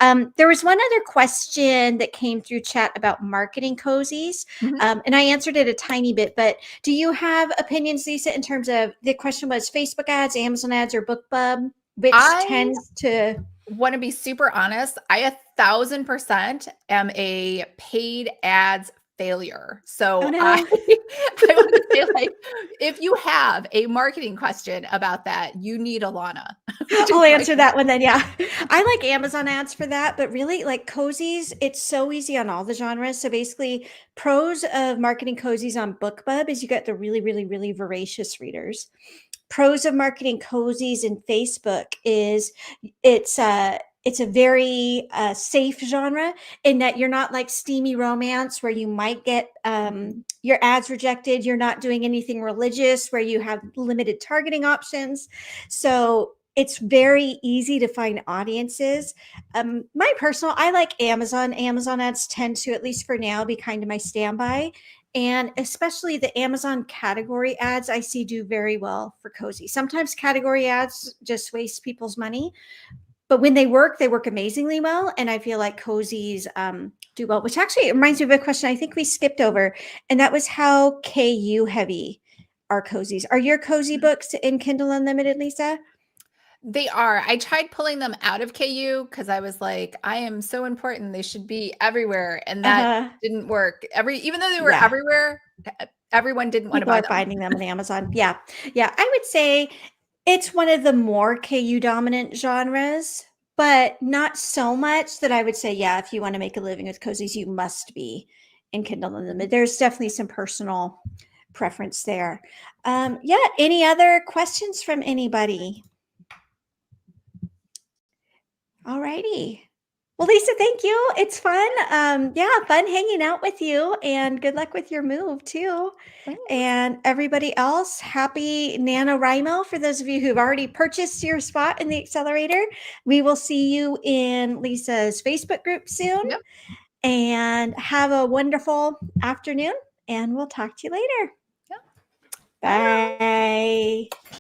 There was one other question that came through chat about marketing cozies, Mhm. and I answered it a tiny bit. But do you have opinions, Lisa, in terms of the question was Facebook ads, Amazon ads, or BookBub, which I tends to? want to be super honest. I 1,000% am a paid ads failure. Oh So I no. I want to say, like, if you have a marketing question about that, you need Alana. I'll Just like, answer that one then. Yeah. I like Amazon ads for that, but really like cozies, it's so easy on all the genres. So basically, pros of marketing cozies on BookBub is you get the really, really, really voracious readers. Pros of marketing cozies in Facebook is it's a very safe genre in that you're not like steamy romance where you might get your ads rejected. You're not doing anything religious where you have limited targeting options. So it's very easy to find audiences. My personal, I like Amazon. Amazon ads tend to, at least for now, be kind of my standby. And especially the Amazon category ads I see do very well for cozy. Sometimes category ads just waste people's money, but when they work amazingly well. And I feel like cozies do well, which actually reminds me of a question I think we skipped over. And that was how KU heavy are cozies. Are your cozy books in Kindle Unlimited, Lisa? they are. I tried pulling them out of KU because I was like, I am so important. They should be everywhere. And that Uh-huh. didn't work. Even though they were Yeah. everywhere, everyone didn't want to People buy are them. finding them on Amazon. Yeah. Yeah. I would say it's one of the more KU dominant genres, but not so much that I would say, yeah, if you want to make a living with cozies, you must be in Kindle Unlimited. There's definitely some personal preference there. Yeah. Any other questions from anybody? All righty. Well, Lisa, thank you. It's fun. Yeah, fun hanging out with you and good luck with your move too. Thanks. And everybody else, happy NaNoWriMo for those of you who've already purchased your spot in the accelerator. We will see you in Lisa's Facebook group soon Yep. and have a wonderful afternoon and we'll talk to you later. Yep. Bye, everyone. Bye.